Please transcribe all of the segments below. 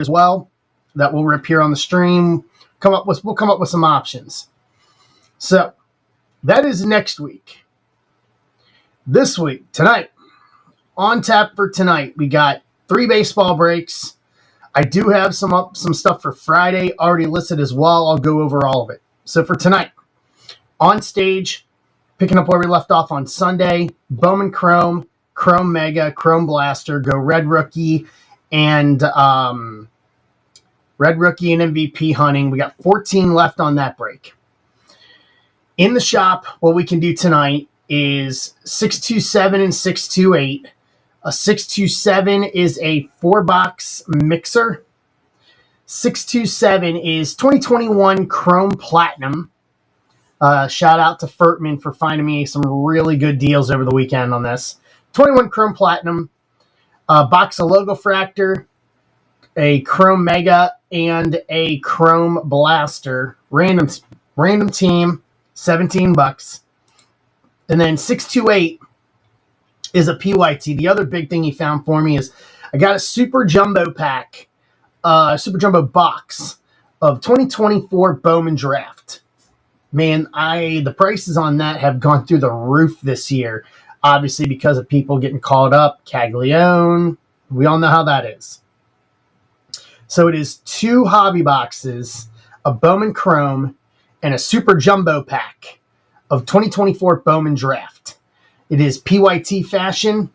as well that we'll rip here on the stream. We'll come up with some options. So that is next week. This week, tonight, on tap for tonight, we got 3 baseball breaks. I do have some stuff for Friday already listed as well. I'll go over all of it. So for tonight, on stage, picking up where we left off on Sunday, Bowman Chrome, Chrome Mega, Chrome Blaster, go Red Rookie, and MVP hunting. We got 14 left on that break. In the shop, what we can do tonight is 627 and 628. A 627 is a 4-box mixer. 627 is 2021 Chrome Platinum. Shout out to Furtman for finding me some really good deals over the weekend on this. 21 Chrome Platinum, a box of Logo Fractor, a Chrome Mega, and a Chrome Blaster. Random team, $17. And then 628 is a PYT. The other big thing he found for me is I got a Super Jumbo pack, Super Jumbo box of 2024 Bowman Draft. Man, the prices on that have gone through the roof this year. Obviously, because of people getting called up, Caglione. We all know how that is. So it is 2 hobby boxes, a Bowman Chrome, and a Super Jumbo pack of 2024 Bowman Draft. It is PYT fashion.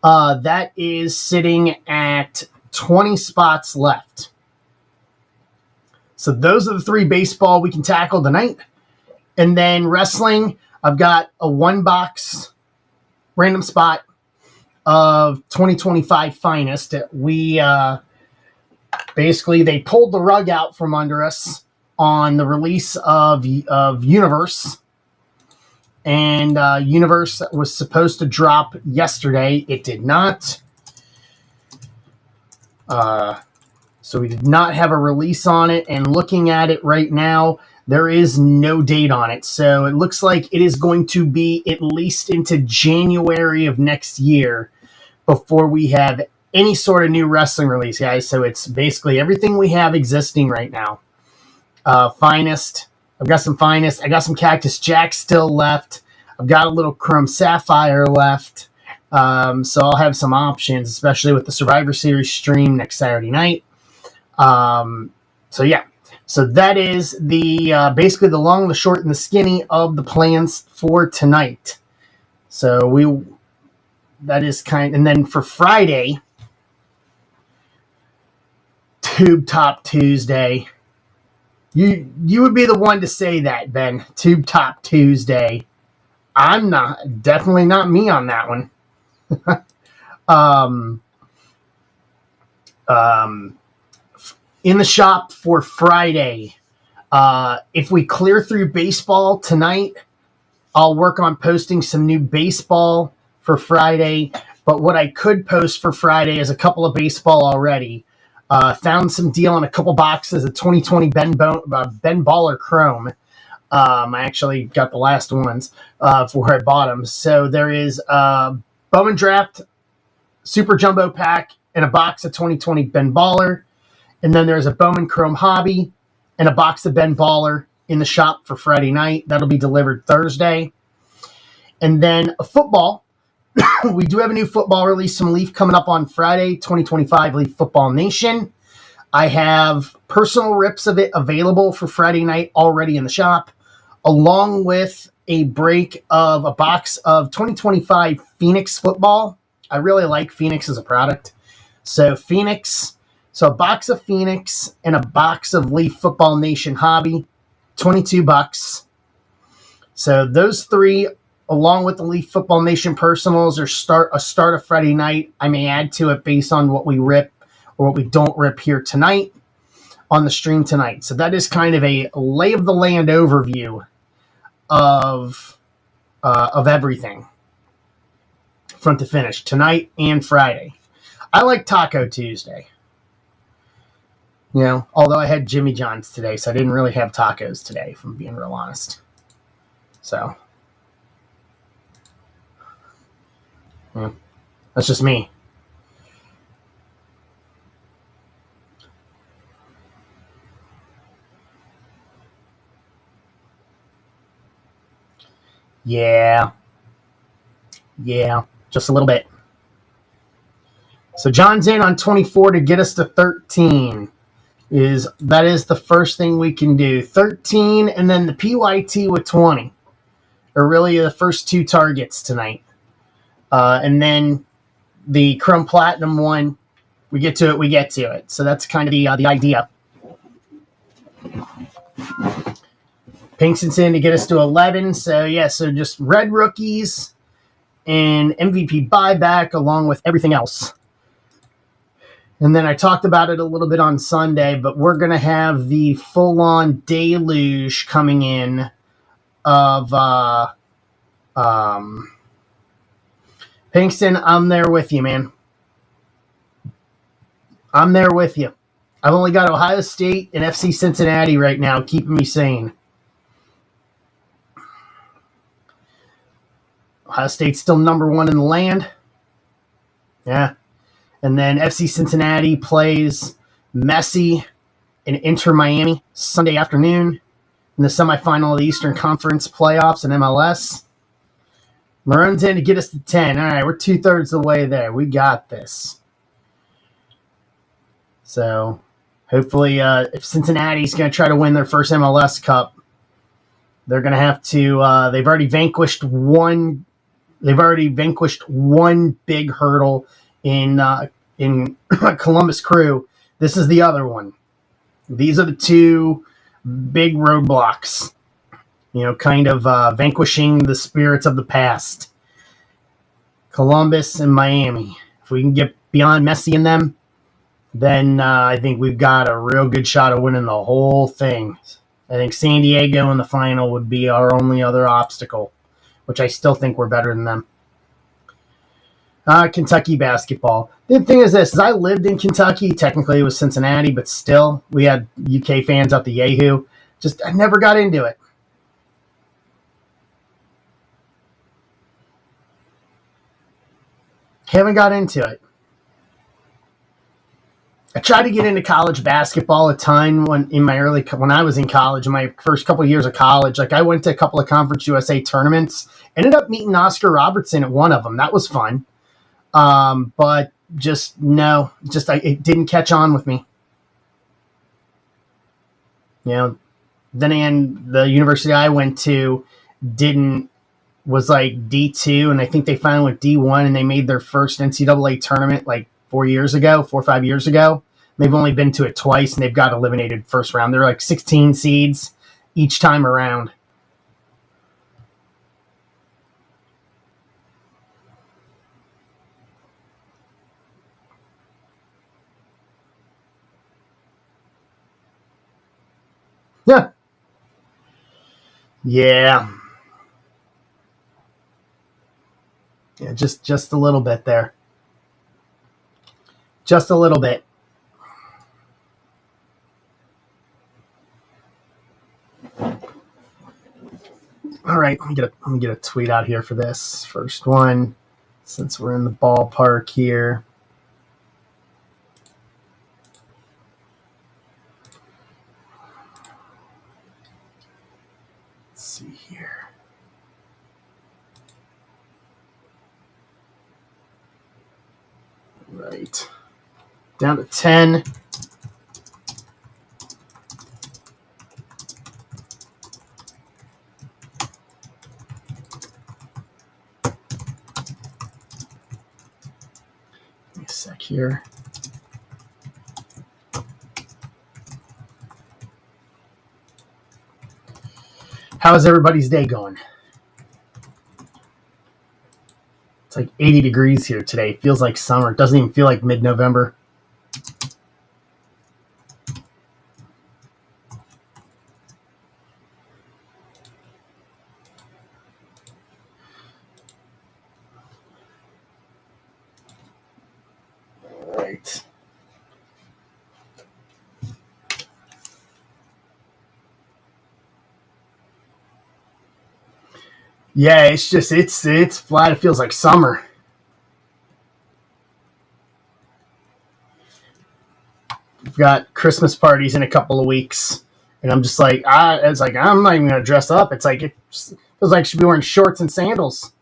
That is sitting at 20 spots left. So those are the 3 baseball we can tackle tonight. And then wrestling, I've got a 1-box random spot of 2025 Finest. Basically, they pulled the rug out from under us on the release of Universe. And Universe was supposed to drop yesterday. It did not. So we did not have a release on it. And looking at it right now, there is no date on it. So it looks like it is going to be at least into January of next year before we have any sort of new wrestling release, guys. So it's basically everything we have existing right now. Finest. I've got some Finest. I got some Cactus Jack still left. I've got a little Chrome Sapphire left. So I'll have some options, especially with the Survivor Series stream next Saturday night. So yeah. So that is the basically the long, the short, and the skinny of the plans for tonight. So that is and then for Friday, Tube Top Tuesday. You would be the one to say that, Ben. Tube Top Tuesday. I'm definitely not me on that one. In the shop for Friday, if we clear through baseball tonight, I'll work on posting some new baseball for Friday. But what I could post for Friday is a couple of baseball already. Found some deal on a couple boxes of 2020 Ben Baller Chrome. I actually got the last ones for where I bought them. So there is Bowman Draft, Super Jumbo Pack, and a box of 2020 Ben Baller. And then there's a Bowman Chrome Hobby and a box of Ben Baller in the shop for Friday night. That'll be delivered Thursday. And then a football. We do have a new football release, some Leaf coming up on Friday, 2025 Leaf Football Nation. I have personal rips of it available for Friday night already in the shop, along with a break of a box of 2025 Phoenix football. I really like Phoenix as a product. So a box of Phoenix and a box of Leaf Football Nation Hobby, $22. So those 3, along with the Leaf Football Nation personals, are start of Friday night. I may add to it based on what we rip or what we don't rip here tonight on the stream tonight. So that is kind of a lay of the land overview of everything, front to finish, tonight and Friday. I like Taco Tuesday. Although I had Jimmy John's today, so I didn't really have tacos today, if I'm being real honest. So, that's just me. Yeah. Yeah. Just a little bit. So John's in on 24 to get us to 13. That is the first thing we can do. 13 and then the PYT with 20 are really the first two targets tonight. And then the Chrome Platinum one, we get to it. So that's kind of the idea. Pinkston's in to get us to 11. So just red rookies and MVP buyback along with everything else. And then I talked about it a little bit on Sunday, but we're going to have the full-on deluge coming in of Pinkston, I'm there with you, man. I'm there with you. I've only got Ohio State and FC Cincinnati right now, keeping me sane. Ohio State's still number one in the land. Yeah. And then FC Cincinnati plays Messi and Inter Miami Sunday afternoon in the semifinal of the Eastern Conference playoffs in MLS. Maroon's in to get us to 10. All right, we're 2/3 of the way there. We got this. So hopefully if Cincinnati's going to try to win their first MLS Cup, they're going to have to they've already vanquished one big hurdle in Columbus Crew. This is the other one. These are the two big roadblocks, kind of vanquishing the spirits of the past. Columbus and Miami. If we can get beyond Messi and them, then I think we've got a real good shot of winning the whole thing. I think San Diego in the final would be our only other obstacle, which I still think we're better than them. Kentucky basketball. The thing is this, I lived in Kentucky. Technically it was Cincinnati, but still we had UK fans out the Yahoo. I never got into it. Haven't got into it. I tried to get into college basketball a ton when I was in college, in my first couple of years of college. I went to a couple of Conference USA tournaments. Ended up meeting Oscar Robertson at one of them. That was fun. But it didn't catch on with me. Then again, the university I went to was like D2, and I think they finally went D1, and they made their first NCAA tournament like 4 or 5 years ago. They've only been to it twice, and they've got eliminated first round. They're like 16 seeds each time around. Yeah. Yeah. Yeah, just a little bit there. Just a little bit. All right, let me get a tweet out here for this first one, since we're in the ballpark here. Let's see here. Right. Down to 10. Give me a sec here. How is everybody's day going? It's like 80 degrees here today. It feels like summer. It doesn't even feel like mid-November. All right. Yeah, it's flat. It feels like summer. We've got Christmas parties in a couple of weeks, and I'm just like, I'm not even gonna dress up. It's like Feels like I should be wearing shorts and sandals.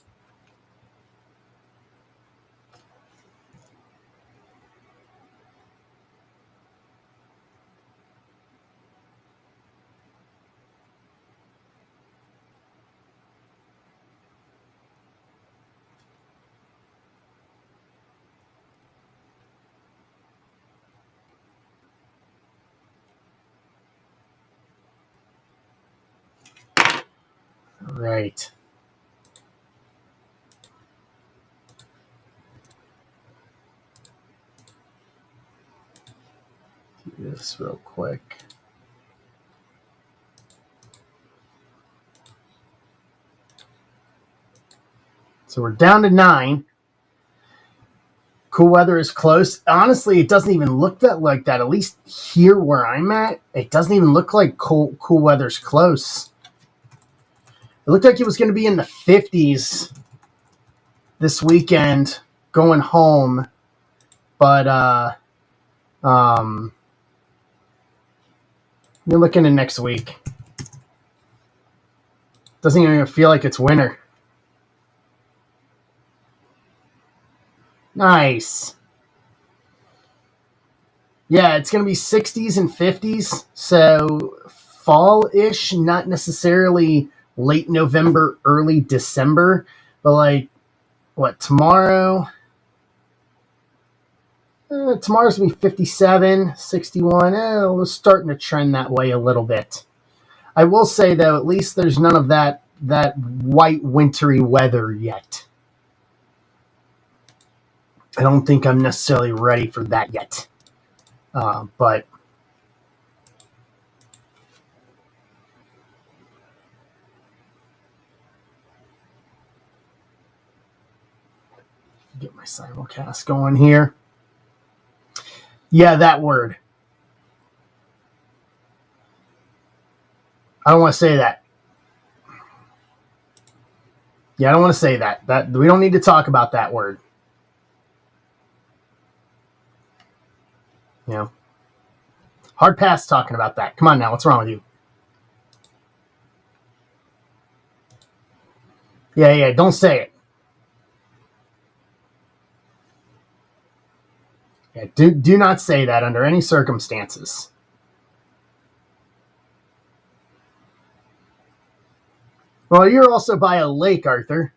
Right. Do this real quick. So we're down to 9. Cool weather is close. Honestly, it doesn't even look that like that. At least here where I'm at, it doesn't even look like cool weather's close. It looked like it was going to be in the 50s this weekend going home, but you're looking at next week. Doesn't even feel like it's winter. Nice. Yeah, it's going to be 60s and 50s, so fall-ish, not necessarily late November, early December, but like, what, tomorrow? Tomorrow's going to be 57, 61. It's starting to trend that way a little bit. I will say, though, at least there's none of that white wintry weather yet. I don't think I'm necessarily ready for that yet. But get my simulcast going here. Yeah, that word. I don't want to say that. Yeah, I don't want to say that. That we don't need to talk about that word. You know, hard pass talking about that. Come on now, what's wrong with you? Yeah, don't say it. Yeah, do not say that under any circumstances. Well, you're also by a lake, Arthur.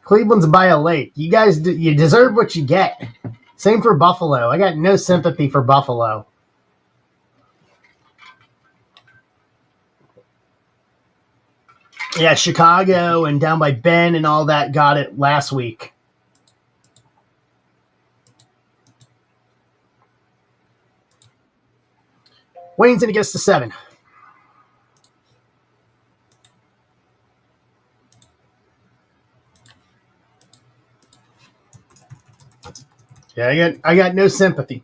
Cleveland's by a lake. You guys, you deserve what you get. Same for Buffalo. I got no sympathy for Buffalo. Yeah, Chicago and down by Ben and all that got it last week. Wayne's going to get us to 7. Yeah, I got no sympathy.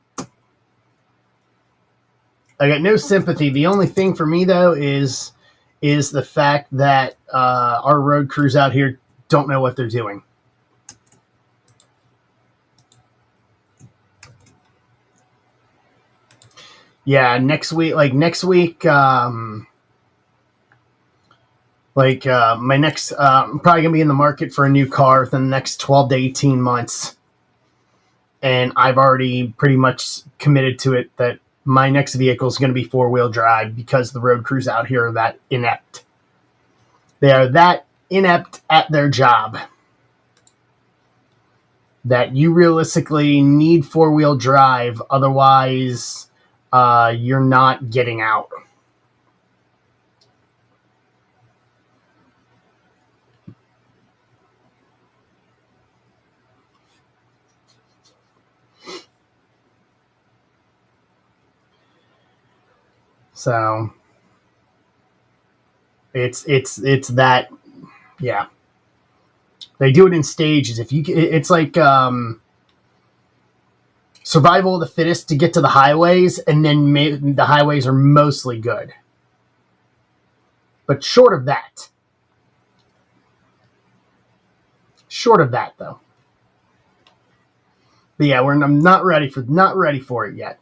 I got no sympathy. The only thing for me though is the fact that our road crews out here don't know what they're doing. Yeah, next week, my next, I'm probably gonna be in the market for a new car within the next 12 to 18 months, and I've already pretty much committed to it that my next vehicle is going to be 4-wheel drive because the road crews out here are that inept. They are that inept at their job that you realistically need 4-wheel drive. Otherwise, you're not getting out. So it's that, yeah. They do it in stages. It's like survival of the fittest to get to the highways, and then the highways are mostly good. But short of that, though. But yeah, I'm not ready for it yet.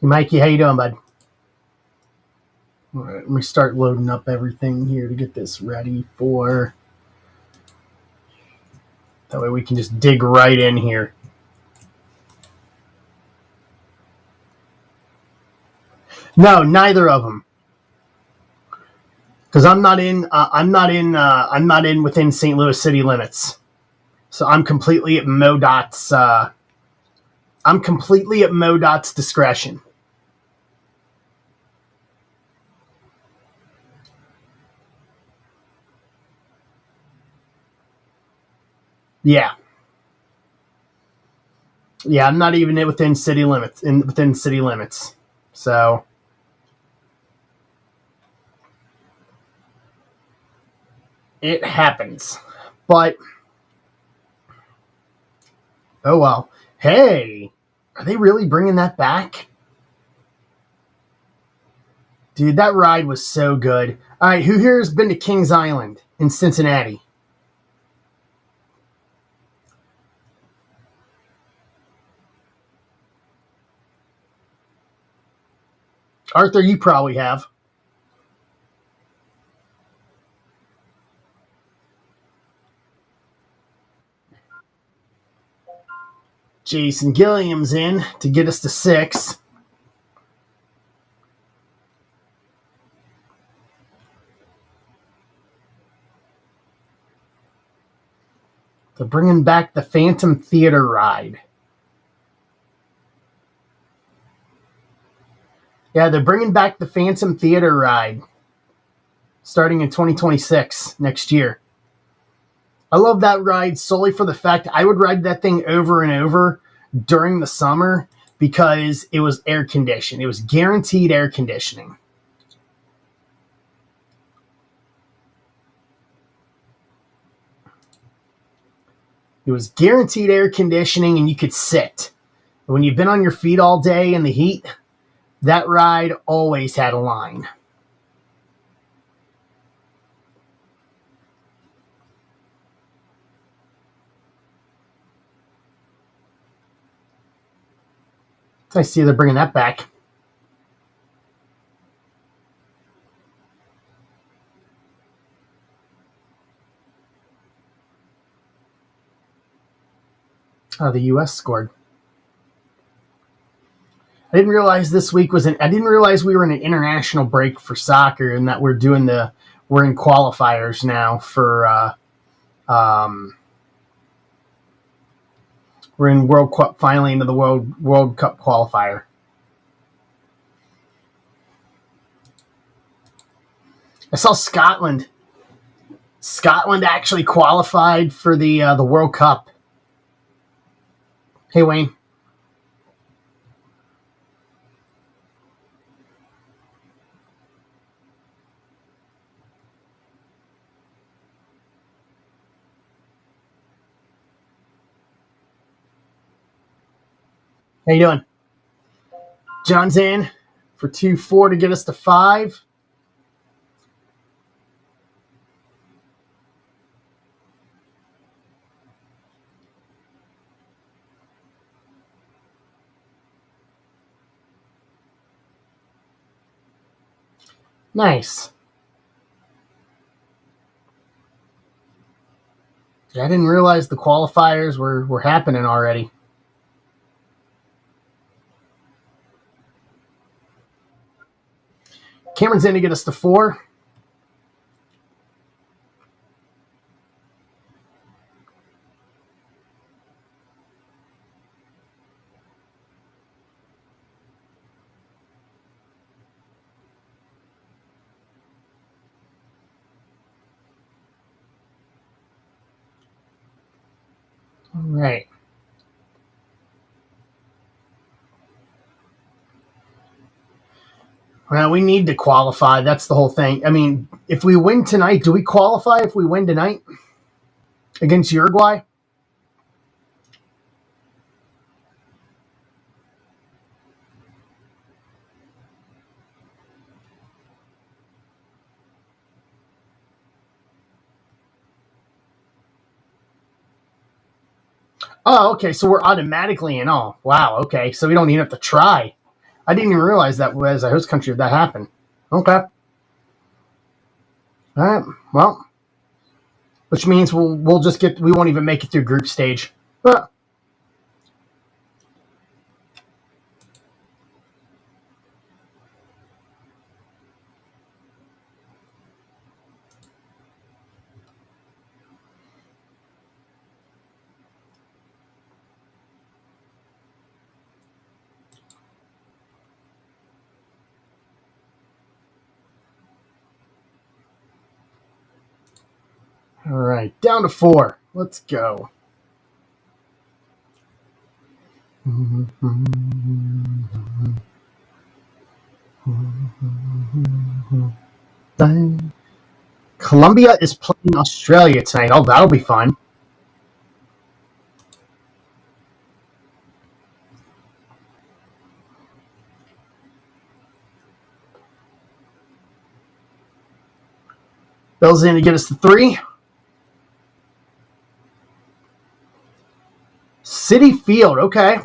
Hey, Mikey, how you doing, bud? All right, let me start loading up everything here to get this ready for. That way we can just dig right in here. No, neither of them. Because I'm not in. I'm not in within St. Louis city limits. So I'm completely at MoDOT's. I'm completely at MoDOT's discretion. Yeah. Yeah, I'm not even within city limits. Within city limits. So it happens. But oh well. Hey, are they really bringing that back? Dude, that ride was so good. All right, who here has been to Kings Island in Cincinnati? Arthur, you probably have. Jason Gilliam's in to get us to 6. They're bringing back the Phantom Theater ride. Yeah, they're bringing back the Phantom Theater ride starting in 2026 next year. I love that ride solely for the fact I would ride that thing over and over during the summer because it was air conditioned. It was guaranteed air conditioning. It was guaranteed air conditioning and you could sit. When you've been on your feet all day in the heat, that ride always had a line. I see they're bringing that back. Oh, the U.S. scored. I didn't realize this week was I didn't realize we were in an international break for soccer and that we're in qualifiers now for we're in World Cup, finally into the World Cup qualifier. I saw Scotland. Scotland actually qualified for the World Cup. Hey, Wayne. How you doing? John's in for 2-4 to get us to 5. Nice. I didn't realize the qualifiers were happening already. Cameron's in to get us to 4. All right. Well, we need to qualify. That's the whole thing. I mean, if we win tonight, do we qualify if we win tonight against Uruguay? Oh, okay. So we're automatically in. Oh, wow. Okay. So we don't even have to try. I didn't even realize that as a host country that happened. Okay. All right. Well, which means we'll just we won't even make it through group stage. But all right, down to 4. Let's go. Colombia is playing Australia tonight. Oh, that'll be fun. Bill's in to get us to 3. City Field. Okay.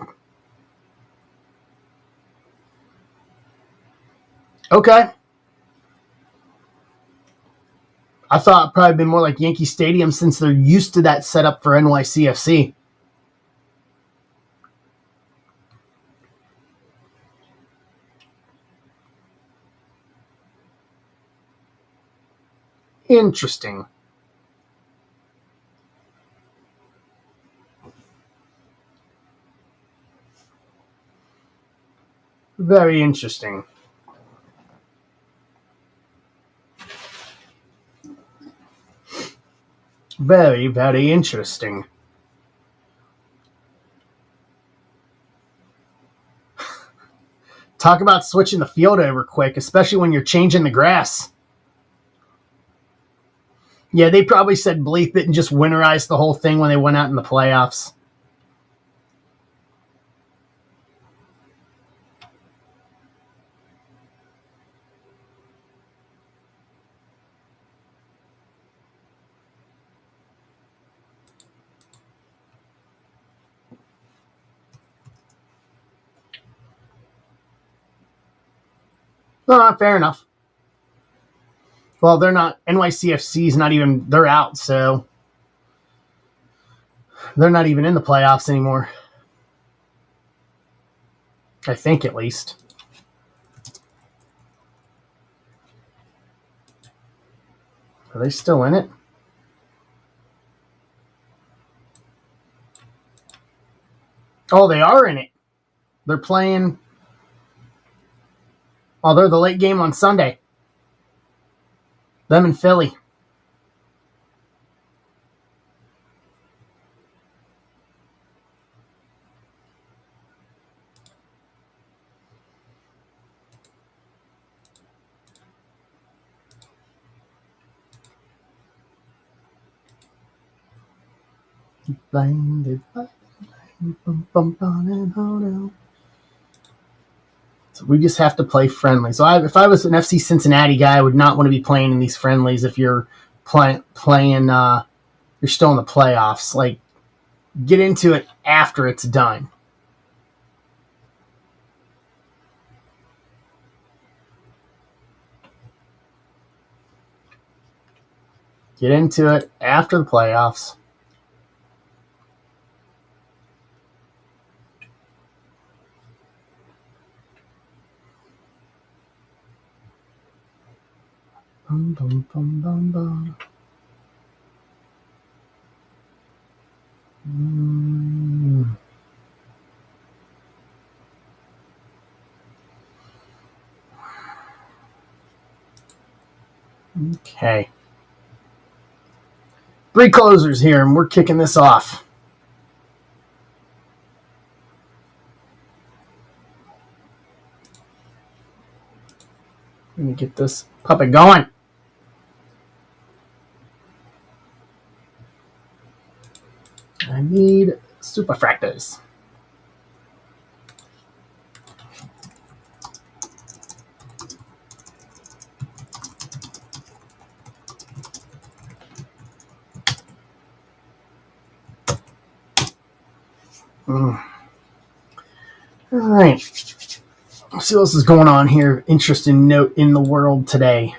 Okay. I thought it'd probably been more like Yankee Stadium since they're used to that setup for NYCFC. Interesting. Very interesting. Very, very interesting. Talk about switching the field over quick, especially when you're changing the grass. Yeah, they probably said bleep it and just winterized the whole thing when they went out in the playoffs. Fair enough. Well, they're not. NYCFC's not even. They're out, so they're not even in the playoffs anymore. I think, at least. Are they still in it? Oh, they are in it. They're playing. Oh, they're the late game on Sunday. Them and Philly. Blinded by so we just have to play friendly. So if I was an FC Cincinnati guy, I would not want to be playing in these friendlies if you're playing. You're still in the playoffs. Like, get into it after it's done. Get into it after the playoffs. Bum, bum, bum, bum, bum. Okay. 3 closers here, and we're kicking this off. Let me get this puppet going. I need superfractors. All right. Let's see what else is going on here. Interesting note in the world today.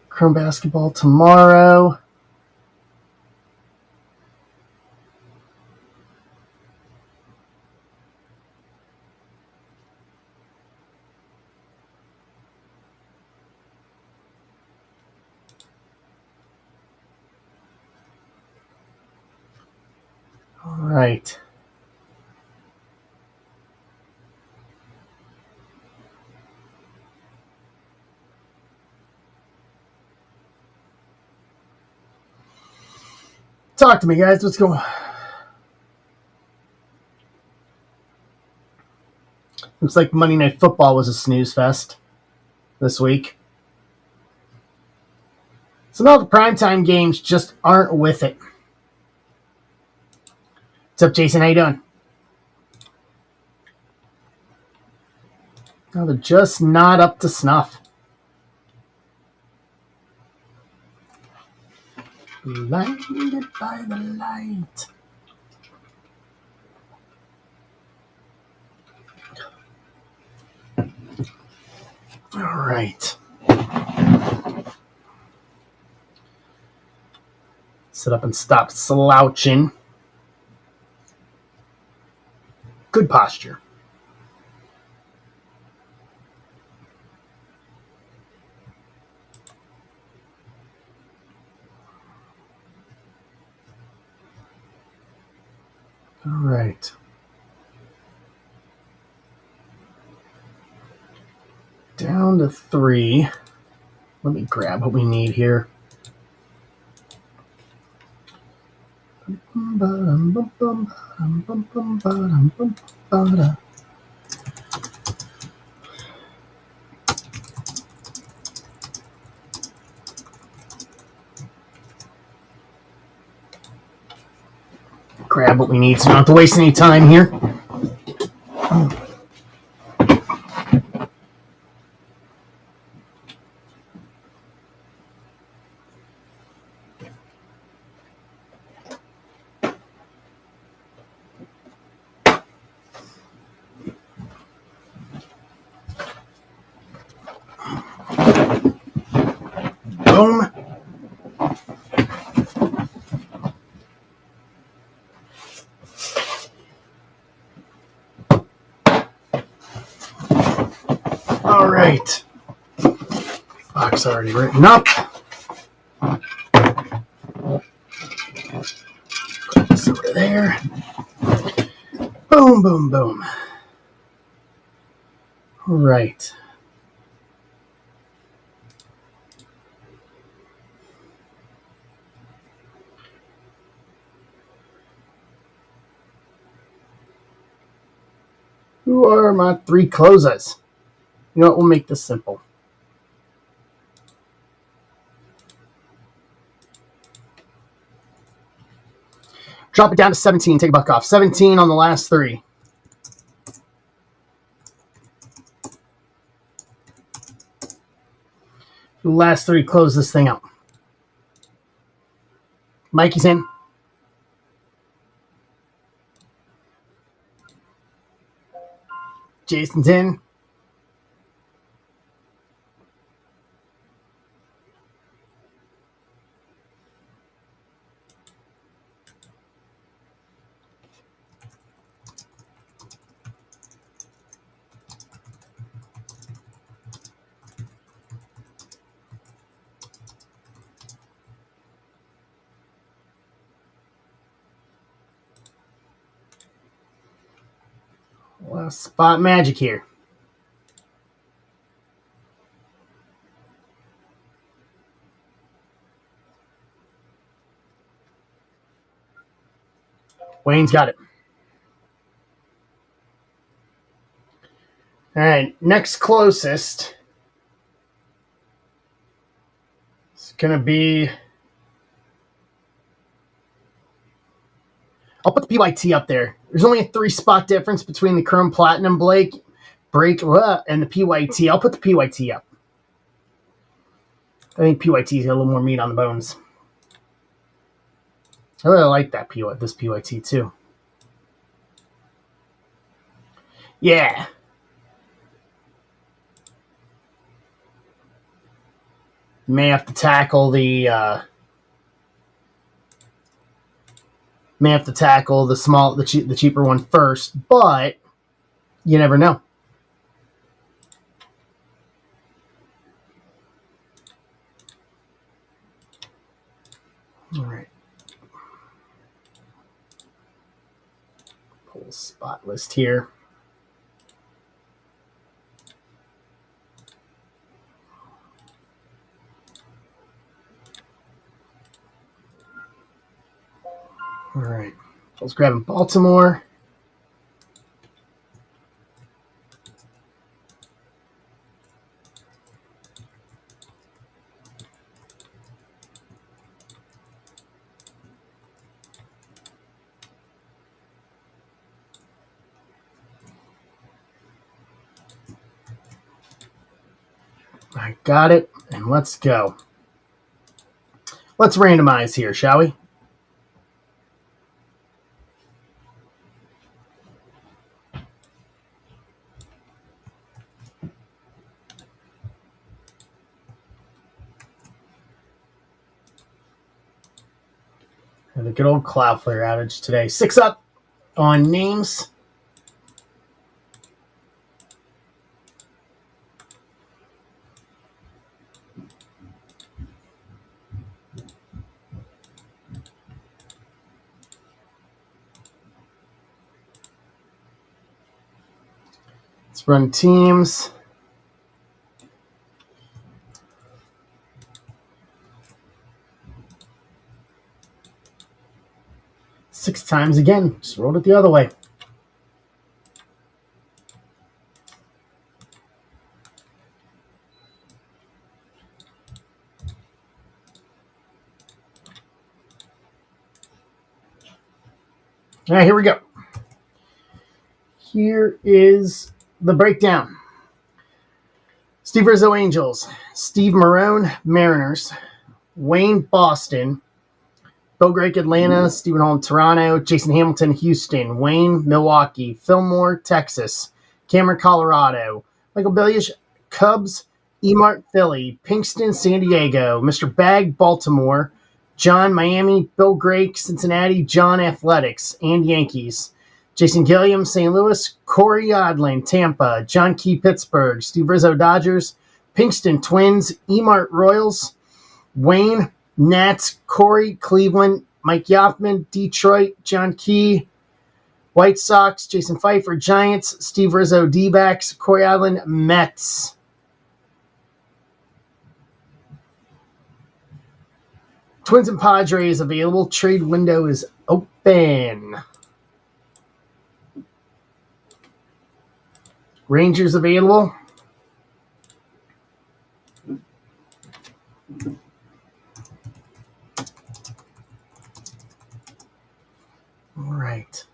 Chrome basketball tomorrow. All right. Talk to me, guys. What's going on? Looks like Monday Night Football was a snooze fest this week. Some of the primetime games just aren't with it. What's up, Jason? How you doing? No, they're just not up to snuff. Blinded by the light. All right. Sit up and stop slouching. Good posture. All right. Down to 3. Let me grab what we need here. Grab what we need so we don't have to waste any time here. Boom. All right. Box already written up. Put this over there. Boom, boom, boom. All right. Who are my 3 closers? You know what? We'll make this simple. Drop it down to 17. Take a buck off. 17 on the last 3. The last 3 close this thing out. Mikey's in. Jason's in. Last spot magic here. Wayne's got it. All right, next closest is going to be... I'll put the PYT up there. There's only a 3-spot difference between the Chrome Platinum break and the PYT. I'll put the PYT up. I think PYT's got a little more meat on the bones. I really like this PYT too. Yeah. May have to tackle the the cheaper one first, but you never know. All right. Pull a spot list here. All right. I was grabbing Baltimore. I got it, and let's go. Let's randomize here, shall we? And a good old Cloudflare outage today. 6 up on names. Let's run teams. Six times again. Just rolled it the other way. All right, here we go. Here is the breakdown. Steve Rizzo, Angels. Steve Marone, Mariners. Wayne, Boston. Bill Drake, Atlanta. Stephen Holm, Toronto. Jason Hamilton, Houston. Wayne, Milwaukee. Fillmore, Texas. Cameron, Colorado. Michael Billiage, Cubs. Emart, Philly. Pinkston, San Diego. Mr. Bag, Baltimore. John, Miami. Bill Drake, Cincinnati. John, Athletics and Yankees. Jason Gilliam, St. Louis. Corey Odlin, Tampa. John Key, Pittsburgh. Steve Rizzo, Dodgers. Pinkston, Twins. Emart, Royals. Wayne, Nats. Corey, Cleveland. Mike Yoffman, Detroit. John Key, White Sox. Jason Pfeiffer, Giants. Steve Rizzo, D-backs. Corey Odlin, Mets. Twins and Padres available. Trade window is open. Rangers available. All right.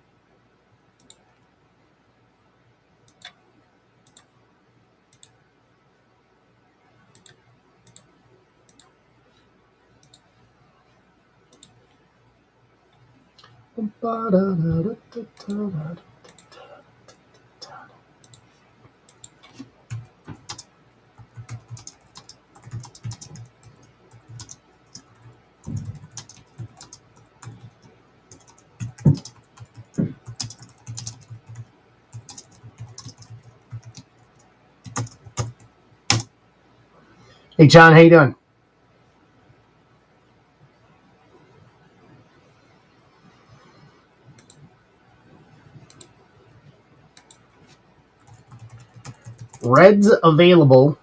Hey, John, how you doing? Reds available.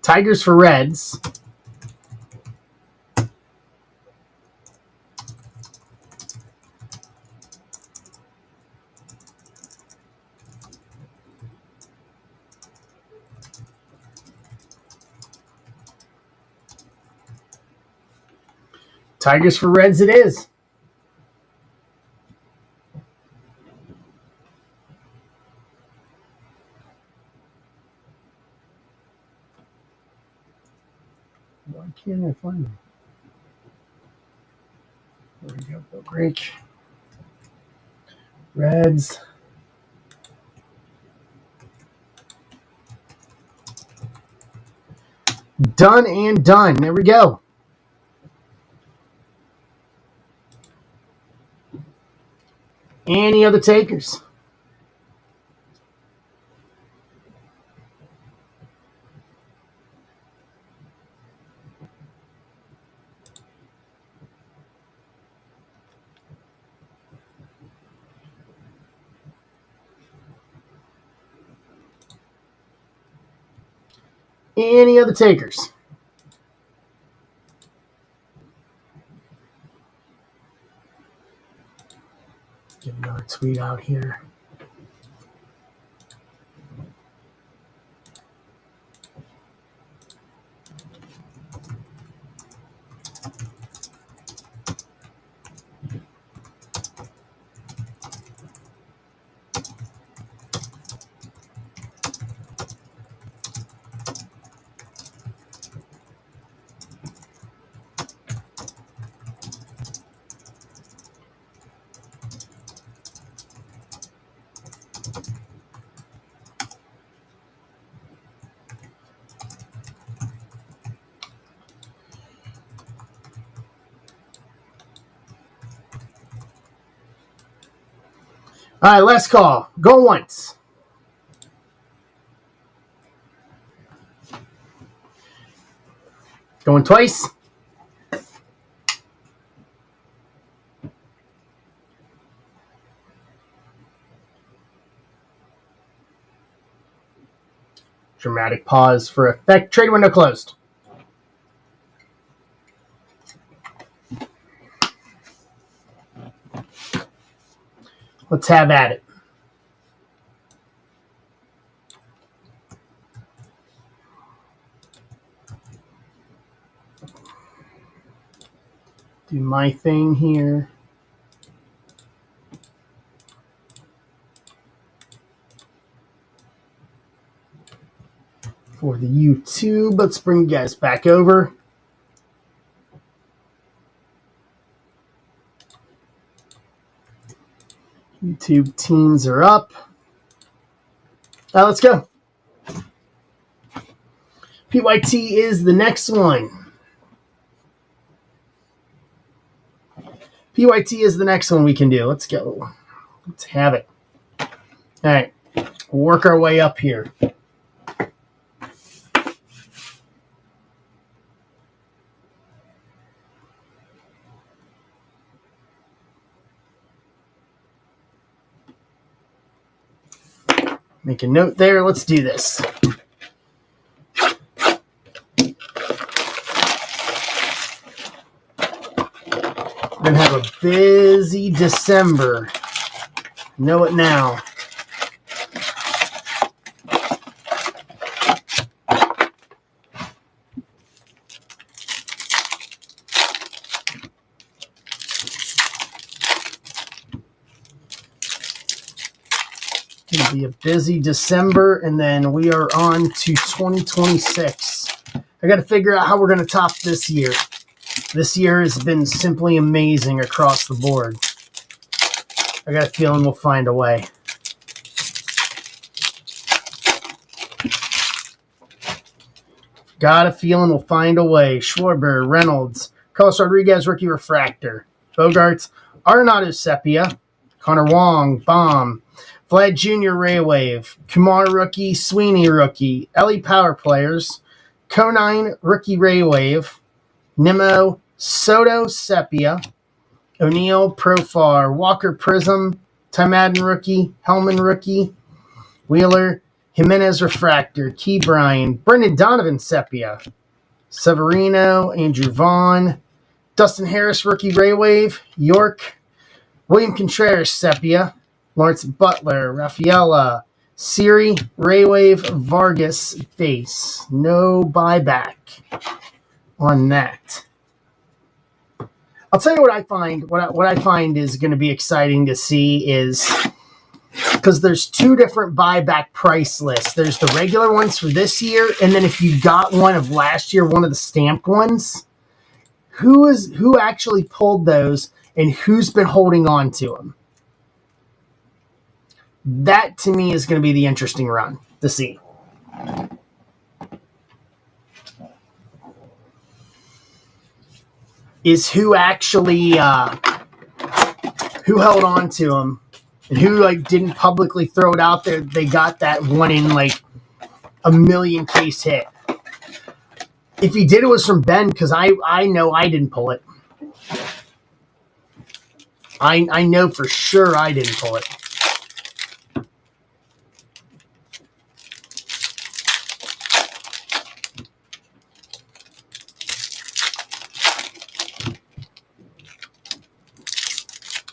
Tigers for Reds. Tigers for Reds it is. Why can't I find them? There we go, Bill Grake. Reds. Done and done. There we go. Any other takers? Any other takers? Get another tweet out here. All right, last call. Go once. Going twice. Dramatic pause for effect. Trade window closed. Let's have at it. Do my thing here. For the YouTube, let's bring you guys back over. YouTube teams are up. Let's go. PYT is the next one. PYT is the next one we can do. Let's go. Let's have it. All right. We'll work our way up here. Make a note there. Let's do this. We're going to have a busy December. Know it now. Going to be a busy December, and then we are on to 2026. I got to figure out how we're going to top this year. This year has been simply amazing across the board. I got a feeling we'll find a way. Got a feeling we'll find a way. Schwarber, Reynolds, Carlos Rodriguez, rookie refractor. Bogarts, Arenado Sepia, Connor Wong, Bomb, Vlad Jr. Ray Wave, Kumar rookie, Sweeney rookie, Ellie Power Players, Conine rookie Ray Wave, Nimmo, Soto Sepia, O'Neill Profar, Walker Prism, Ty Madden rookie, Hellman rookie, Wheeler, Jimenez Refractor, Key Bryan, Brendan Donovan Sepia, Severino, Andrew Vaughn, Dustin Harris rookie Ray Wave, York, William Contreras Sepia, Lawrence Butler, Rafaela, Siri, Ray Wave, Vargas base. No buyback on that. I'll tell you what I find. What I find is going to be exciting to see is because there's two different buyback price lists. There's the regular ones for this year, and then if you got one of last year, one of the stamped ones, who actually pulled those and who's been holding on to them. That to me is going to be the interesting run to see. Is who actually who held on to them and who like didn't publicly throw it out there. They got that one in like a million case hit. If he did, it was from Ben because I know I didn't pull it. I know for sure I didn't pull it.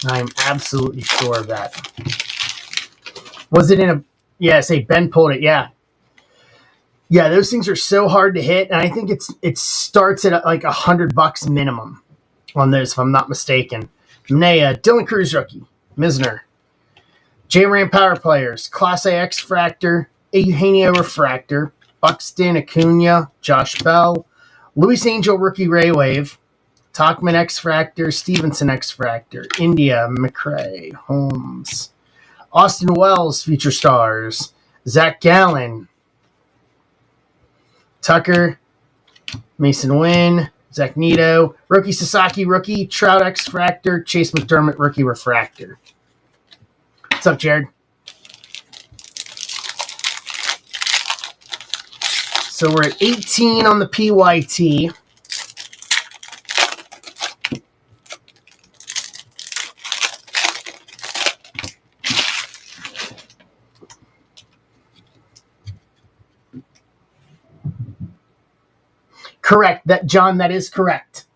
I'm absolutely sure of that. Was it in a... Yeah, say Ben pulled it, yeah. Yeah, those things are so hard to hit, and I think it starts at like $100 minimum on those, if I'm not mistaken. Manea, Dylan Cruz rookie, Misner. J-Ram Power Players, Class A X-Fractor, Eugenio Refractor, Buxton, Acuna, Josh Bell, Luis Angel rookie Ray Wave, Tachman X-Fractor, Stevenson X-Fractor, India, McRae, Holmes, Austin Wells, Future Stars, Zach Gallen, Tucker, Mason Wynn, Zach Nito, rookie Sasaki rookie, Trout X-Fractor, Chase McDermott rookie Refractor. What's up, Jared? So we're at 18 on the PYT. Correct. John, that is correct.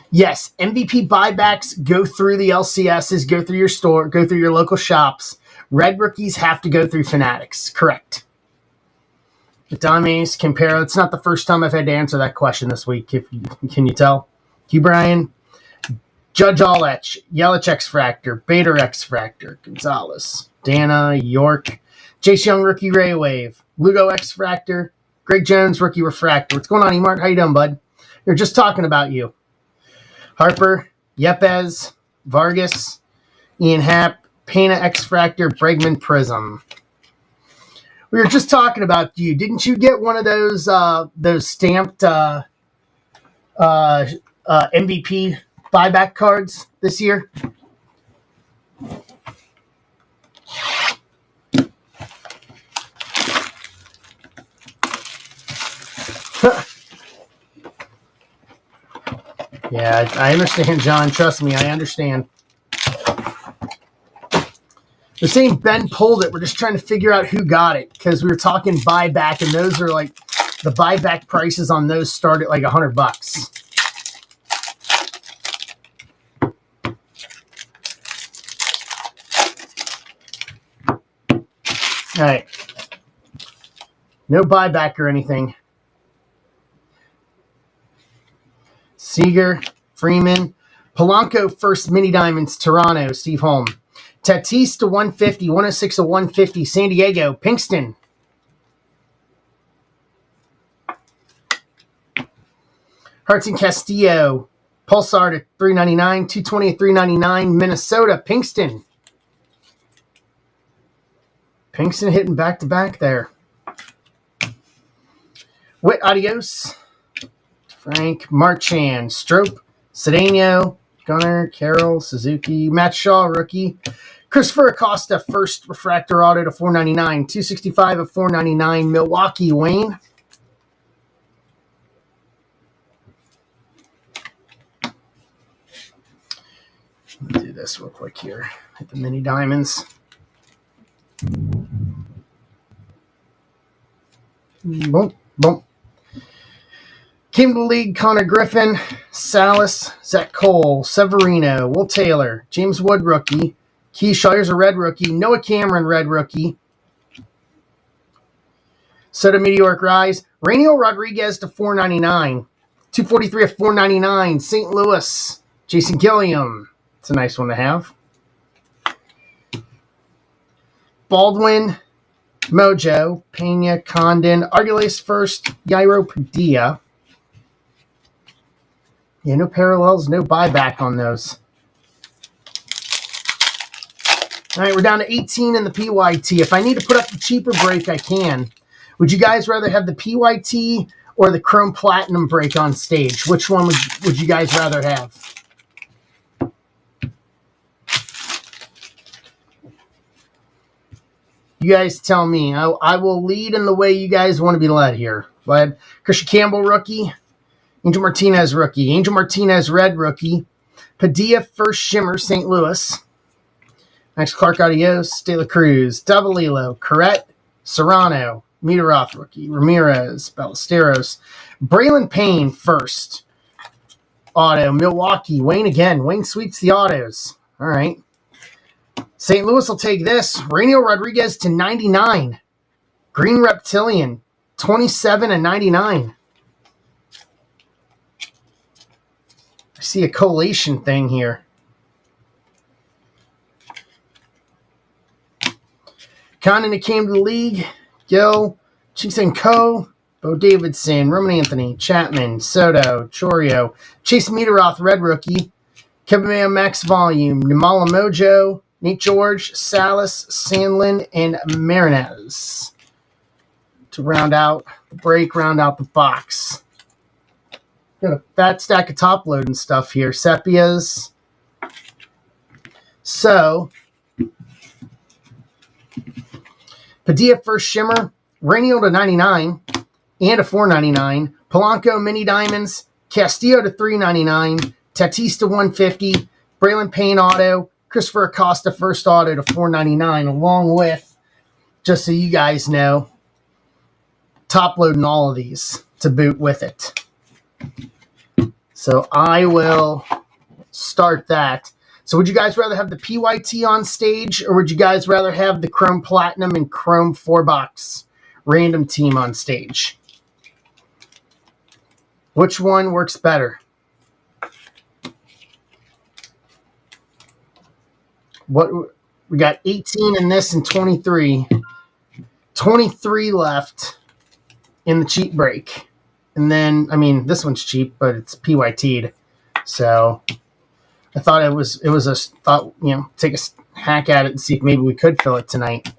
Yes, MVP buybacks go through the LCSs, go through your store, go through your local shops. Red rookies have to go through Fanatics. Correct. Adames, Campero. It's not the first time I've had to answer that question this week. Can you tell? Q Brian. Judge Allech, Yelich X-Fractor, Bader X-Fractor, Gonzalez, Dana, York, Jace Young, rookie Ray Wave, Lugo X-Fractor, Greg Jones, rookie Refractor. What's going on, Emart? How you doing, bud? We're just talking about you. Harper, Yepes, Vargas, Ian Happ, Pena X-Fractor, Bregman Prism. We were just talking about you. Didn't you get one of those stamped MVP buyback cards this year? Yeah, I understand, John. Trust me, I understand. They're saying Ben pulled it. We're just trying to figure out who got it because we were talking buyback, and those are like the buyback prices on those start at like $100. All right. No buyback or anything. Seager, Freeman, Polanco first mini diamonds, Toronto, Steve Holm. Tatis to 150, 106 to 150, San Diego, Pinkston. Hartson Castillo, Pulsar to 399, 220 to 399, Minnesota, Pinkston. Pinkston hitting back-to-back there. Whit, adios. Frank, Marchand, Strope, Cedeno, Gunnar, Carroll, Suzuki, Matt Shaw, rookie. Christopher Acosta, first refractor auto to 499, 265 of 499, Milwaukee, Wayne. Let me do this real quick here. Hit the mini diamonds. Boom, boom. Came to the league, Connor Griffin, Salas, Zach Cole, Severino, Will Taylor, James Wood, rookie. Keith Shires, a red rookie. Noah Cameron, red rookie. Soto Meteoric Rise. Rainiel Rodriguez to 499. 243 of 499, St. Louis, Jason Gilliam. It's a nice one to have. Baldwin, Mojo, Pena, Condon, Arguelles first, Yairo Padilla. Yeah, no parallels, no buyback on those. All right, we're down to 18 in the PYT. If I need to put up the cheaper break, I can. Would you guys rather have the PYT or the Chrome Platinum break on stage? Which one would you guys rather have? You guys tell me. I will lead in the way you guys want to be led here. Go ahead. Christian Campbell, rookie. Angel Martinez, rookie. Angel Martinez, red, rookie. Padilla, first shimmer, St. Louis. Max Clark, adios. De La Cruz, Double Elo, Correct, Serrano, Meteroth, rookie. Ramirez, Ballesteros. Braylon Payne, first. Auto, Milwaukee. Wayne again. Wayne sweeps the autos. All right. St. Louis will take this. Rainiel Rodriguez to 99. Green Reptilian, 27 and 99. I see a collation thing here. Condon came to the league. Gil, Chisenko, Bo Davidson, Roman Anthony, Chapman, Soto, Chorio, Chase Meteroth, red rookie. Kevin Mayo, max volume. Nimala Mojo, Nate George, Salas, Sandlin, and Marinez. To round out the break, round out the box. Got a fat stack of top loading stuff here. Sepias. So, Padilla first shimmer, Rainiel to 99, and a 499. Polanco mini diamonds, Castillo to 399, Tatis to 150, Braylon Payne auto, Christopher Acosta first auto to 499, along with, just so you guys know, top loading all of these to boot with it. So I will start that. So would you guys rather have the PYT on stage, or would you guys rather have the Chrome Platinum and Chrome 4-box random team on stage? Which one works better? What we got 18 in this and 23. 23 left in the cheap break. And then, I mean, this one's cheap, but it's PYT'd. So I thought it was a thought, take a hack at it and see if maybe we could fill it tonight.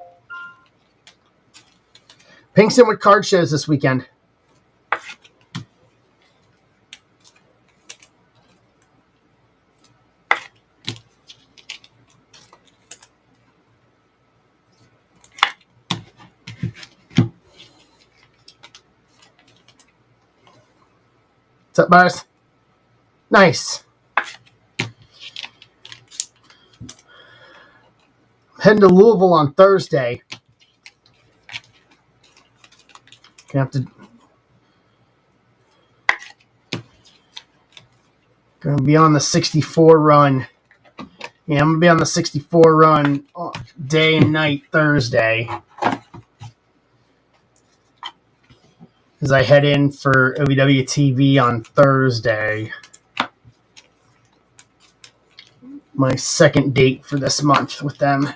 Pinkston with card shows this weekend. What's up, Bars? Nice. Heading to Louisville on Thursday. Gonna be on the 64 run. Yeah, I'm gonna be on the 64 run day and night Thursday. As I head in for OVW TV on Thursday. My second date for this month with them.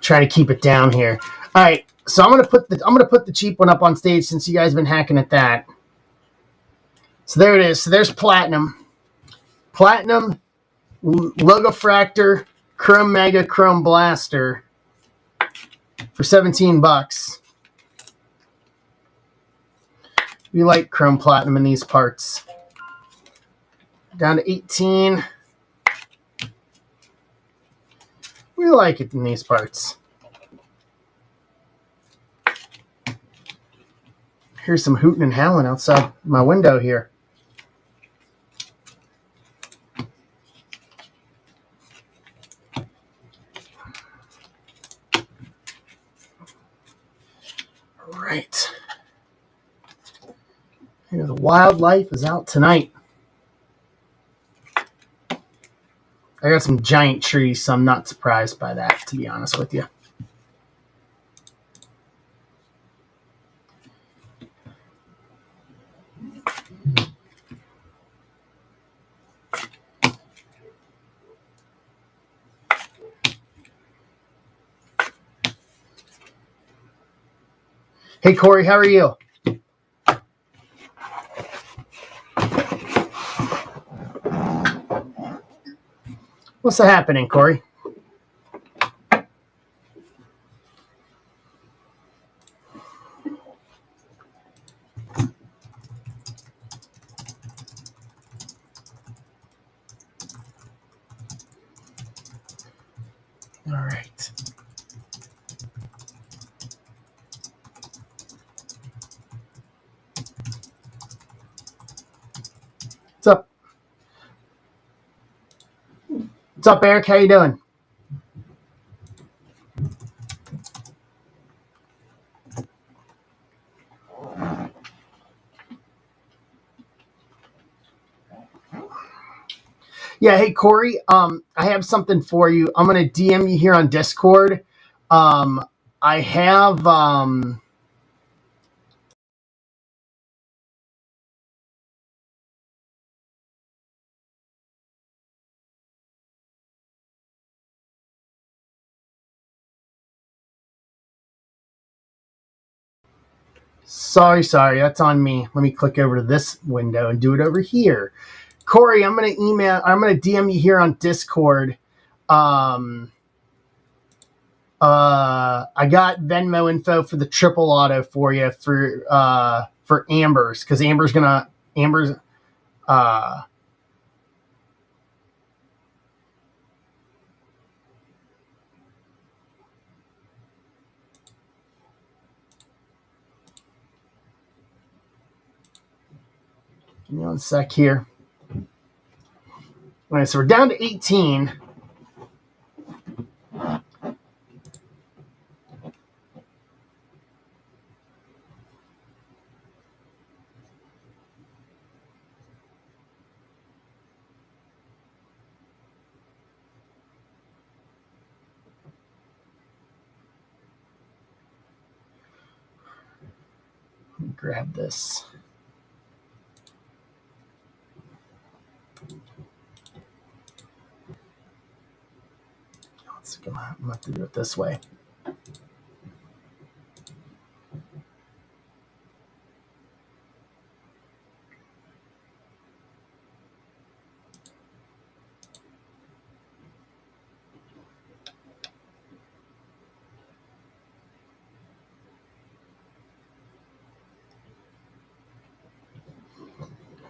Try to keep it down here. All right, so I'm gonna put the cheap one up on stage since you guys have been hacking at that. So there it is. So there's Platinum, Logofractor, Chrome Mega, Chrome Blaster for $17. We like Chrome Platinum in these parts. Down to 18. We like it in these parts. Here's some hooting and howling outside my window here. All right. The wildlife is out tonight. I got some giant trees, so I'm not surprised by that, to be honest with you. Hey, Corey, how are you? What's happening, Corey? All right. What's up? What's up, Eric? How you doing? Yeah, hey Corey. I have something for you. I'm gonna DM you here on Discord. Um, I have sorry, that's on me. Let me click over to this window and do it over here. Corey, I'm gonna DM you here on Discord. Um, I got Venmo info for the triple auto for you for Amber's because Amber's uh give me 1 sec here. All right, so we're down to 18. Let me grab this. I'm gonna have to do it this way.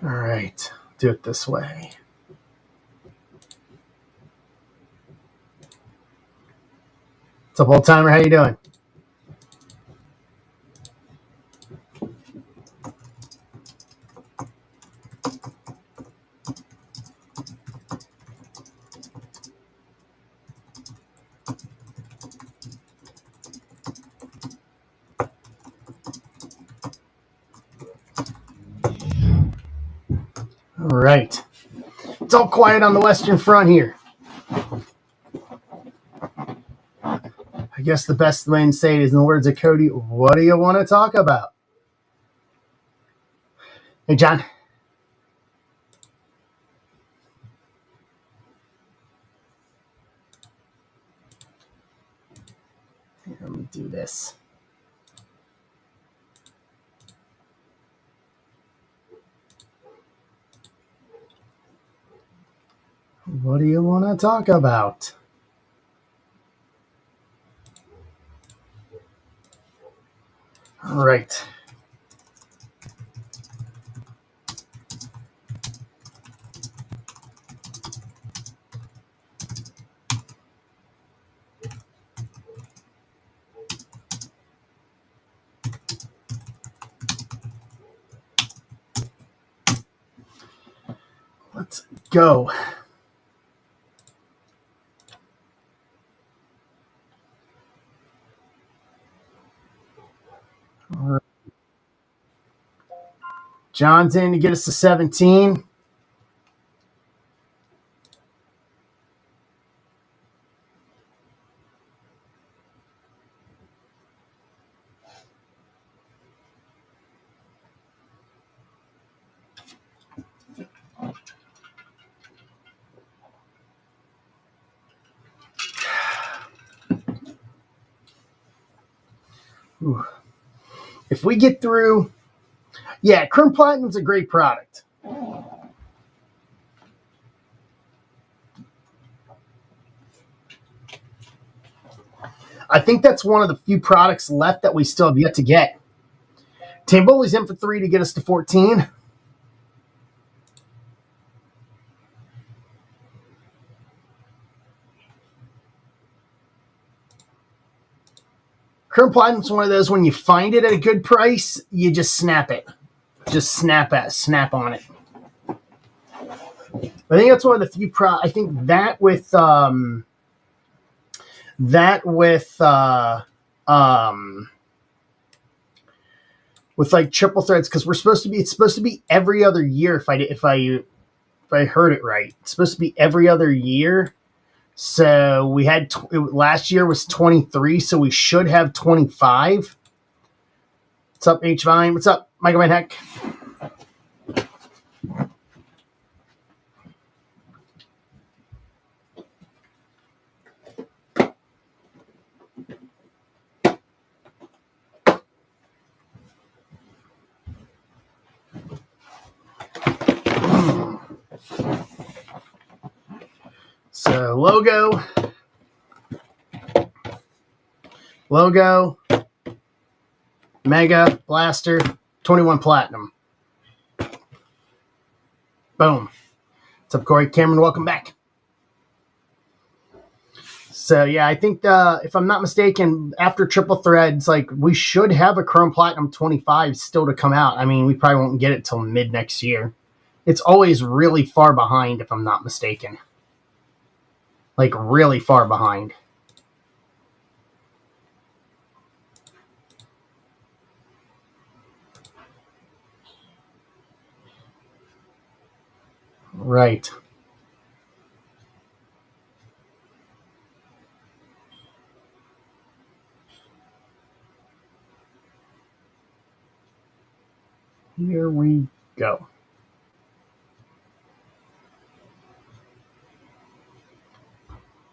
All right, do it this way. What's up, old timer? How you doing? All right. It's all quiet on the Western Front here. I guess the best way to say it is in the words of Cody, what do you want to talk about? Hey, John. Here, let me do this. What do you want to talk about? All right. Let's go. All right. John's in to get us to 17. Ooh. If we get through, yeah, Chrome Platinum's a great product. I think that's one of the few products left that we still have yet to get. Tamboli's in for 3 to get us to 14. Chrome Platinum's one of those when you find it at a good price, you just snap it. Just snap on it. I think that's one of the few I think that with with like triple threads, because it's supposed to be every other year if I heard it right. It's supposed to be every other year. So we had last year was 23, so we should have 25. What's up, H Vine? What's up, Michael Van Heck? So logo, Mega Blaster, 21 Platinum. Boom. What's up, Corey? Cameron, welcome back. So yeah, I think if I'm not mistaken, after triple threads, like we should have a Chrome Platinum 25 still to come out. I mean, we probably won't get it till mid next year. It's always really far behind, if I'm not mistaken. Like really far behind. Right. Here we go.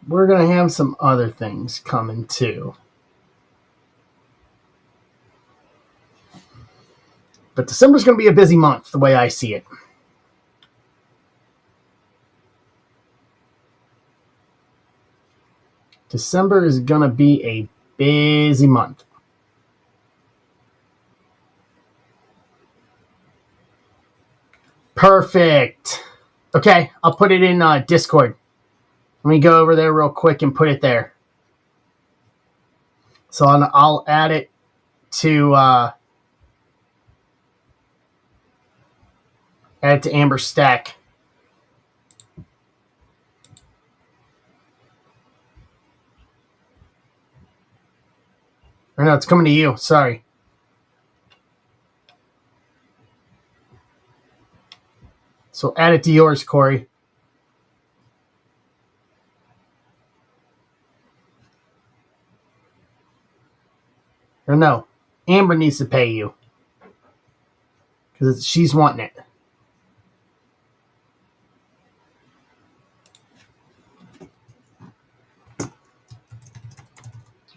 We're going to have some other things coming too. But December's going to be a busy month, the way I see it. December is going to be a busy month. Perfect. Okay, I'll put it in Discord. Let me go over there real quick and put it there. So I'll add it to Amber Stack. Or no, it's coming to you. Sorry. So add it to yours, Corey. Or no, Amber needs to pay you. Because she's wanting it. Let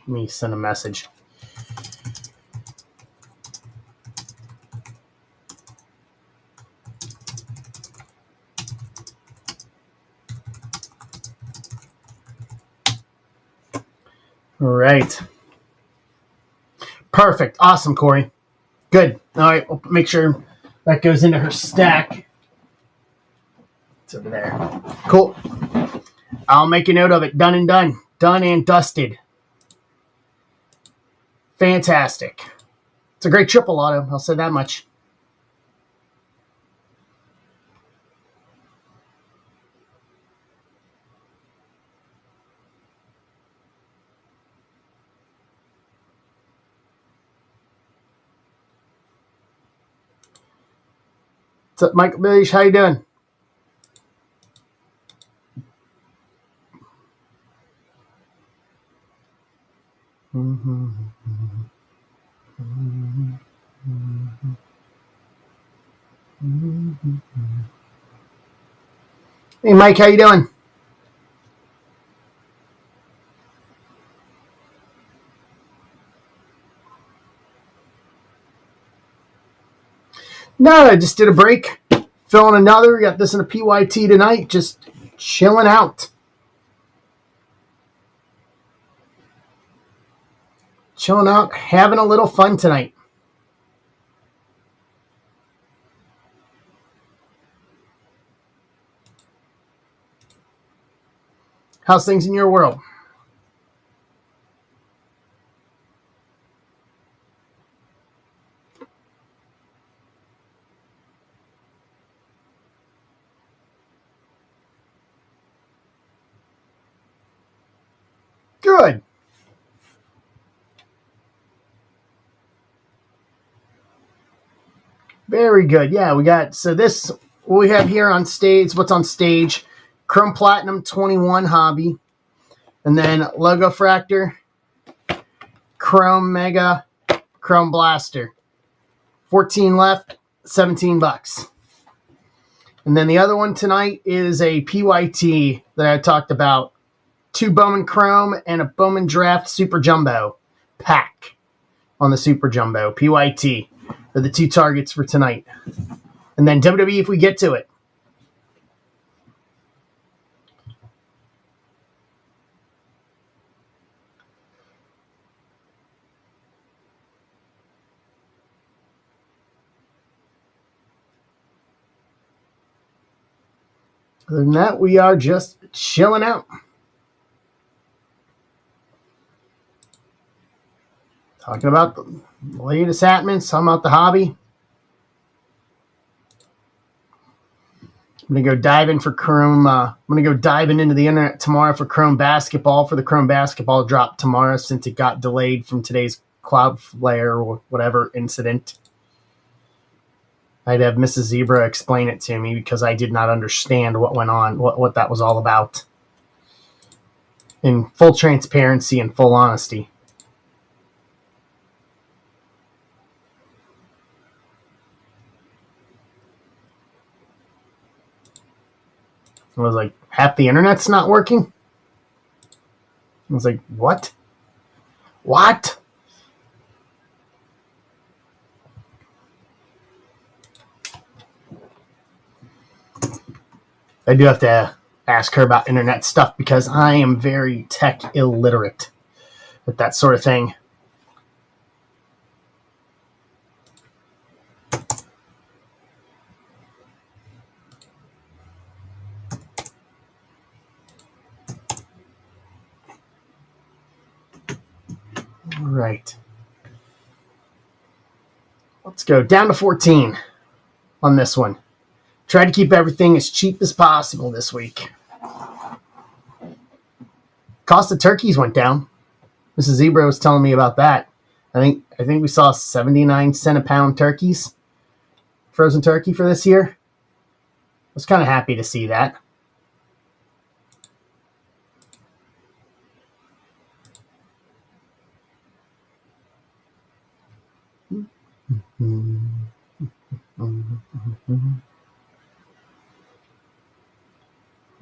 me send a message. All right. Perfect. Awesome, Corey. Good. All right. We'll make sure that goes into her stack. It's over there. Cool. I'll make a note of it. Done and done. Done and dusted. Fantastic. It's a great triple auto. I'll say that much. What's up, Michael Billish? How you doing? Hey, Mike, how you doing? No, I just did a break. Filling another. Got this in a PYT tonight. Just chilling out. Chilling out. Having a little fun tonight. How's things in your world? Good. Very good. Yeah, we got, so this, what we have here on stage, what's on stage, Chrome Platinum 21 Hobby, and then Logo Fractor, Chrome Mega, Chrome Blaster. 14 left, $17. And then the other one tonight is a PYT that I talked about. 2 Bowman Chrome and a Bowman Draft Super Jumbo pack on the Super Jumbo. PYT are the 2 targets for tonight. And then WWE if we get to it. Other than that, we are just chilling out. Talking about the latest happenings, talking about the hobby. I'm going to go diving for Chrome. I'm going to go diving into the internet tomorrow for Chrome Basketball, for the Chrome Basketball drop tomorrow since it got delayed from today's Cloudflare or whatever incident. I'd have Mrs. Zebra explain it to me because I did not understand what went on, what that was all about. In full transparency and full honesty. I was like, half the internet's not working? I was like, what? What? I do have to ask her about internet stuff because I am very tech illiterate with that sort of thing. All right. Let's go down to 14 on this one. Try to keep everything as cheap as possible this week. Cost of turkeys went down. Mrs. Zebra was telling me about that. I think we saw 79 cent a pound turkeys, frozen turkey for this year. I was kind of happy to see that.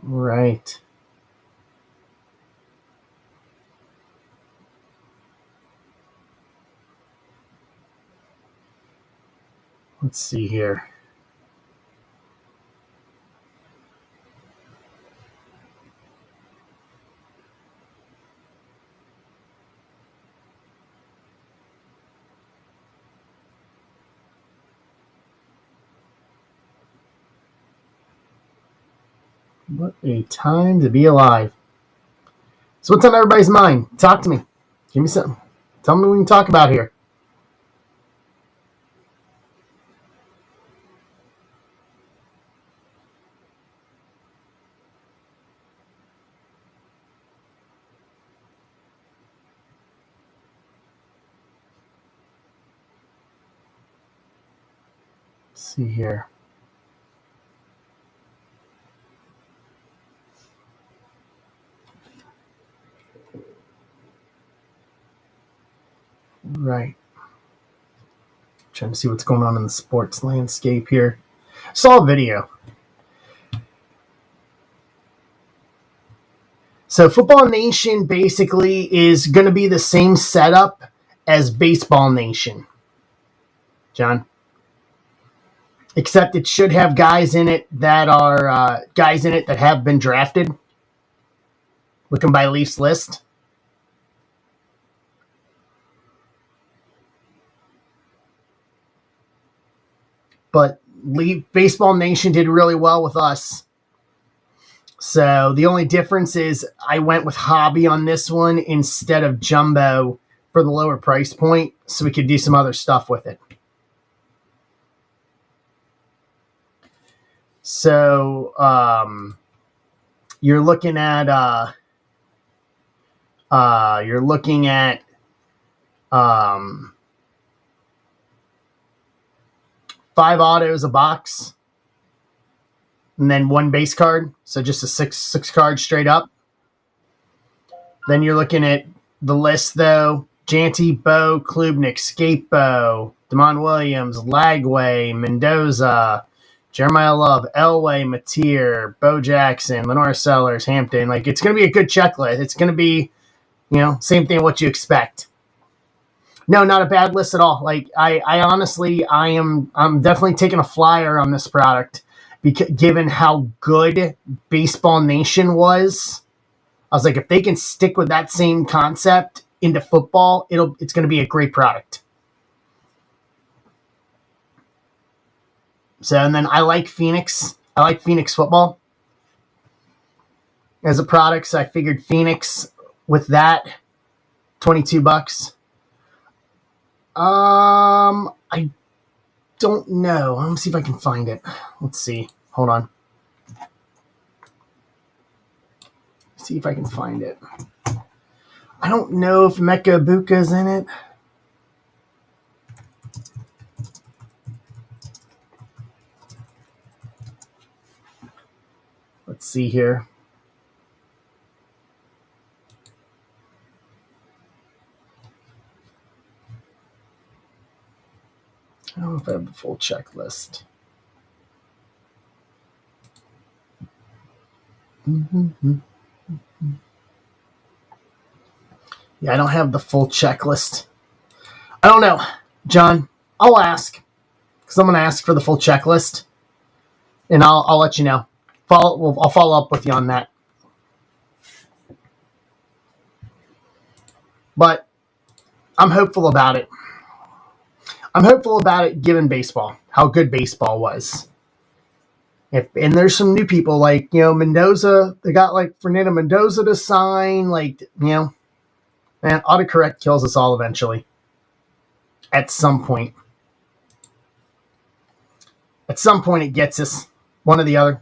Right. Let's see here. What a time to be alive. So what's on everybody's mind? Talk to me. Give me something. Tell me what we can talk about here. Let's see here. Right. Trying to see what's going on in the sports landscape here. Saw a video. So Football Nation basically is going to be the same setup as Baseball Nation. John? except it should have guys in it that are guys in it that have been drafted. Looking by Leafs list. But Baseball Nation did really well with us. So the only difference is I went with Hobby on this one instead of Jumbo for the lower price point, so we could do some other stuff with it. So you're looking at 5 autos a box, and then 1 base card, so just a six card straight up. Then you're looking at the list though: Janty, Bo, Klubnik, Skapo, Damon Williams, Lagway, Mendoza, Jeremiah Love, Elway, Mateer, Bo Jackson, Lenore Sellers, Hampton. Like, it's going to be a good checklist. It's going to be, same thing what you expect. No, not a bad list at all. Like, I honestly, I'm definitely taking a flyer on this product because given how good Baseball Nation was. I was like, if they can stick with that same concept into football, it's going to be a great product. So, and then I like Phoenix. I like Phoenix football as a product. So I figured Phoenix with that, $22. I don't know. Let me see if I can find it. Let's see. Hold on. See if I can find it. I don't know if Mecca Ibuka's in it. Let's see here. I don't know if I have the full checklist. Yeah, I don't have the full checklist. I don't know, John. I'll ask because I'm going to ask for the full checklist, and I'll let you know. I'll follow up with you on that. But I'm hopeful about it. I'm hopeful about it given baseball, how good baseball was. And there's some new people like, Mendoza. They got like Fernando Mendoza to sign. Like, man, autocorrect kills us all eventually. At some point. At some point it gets us. One or the other.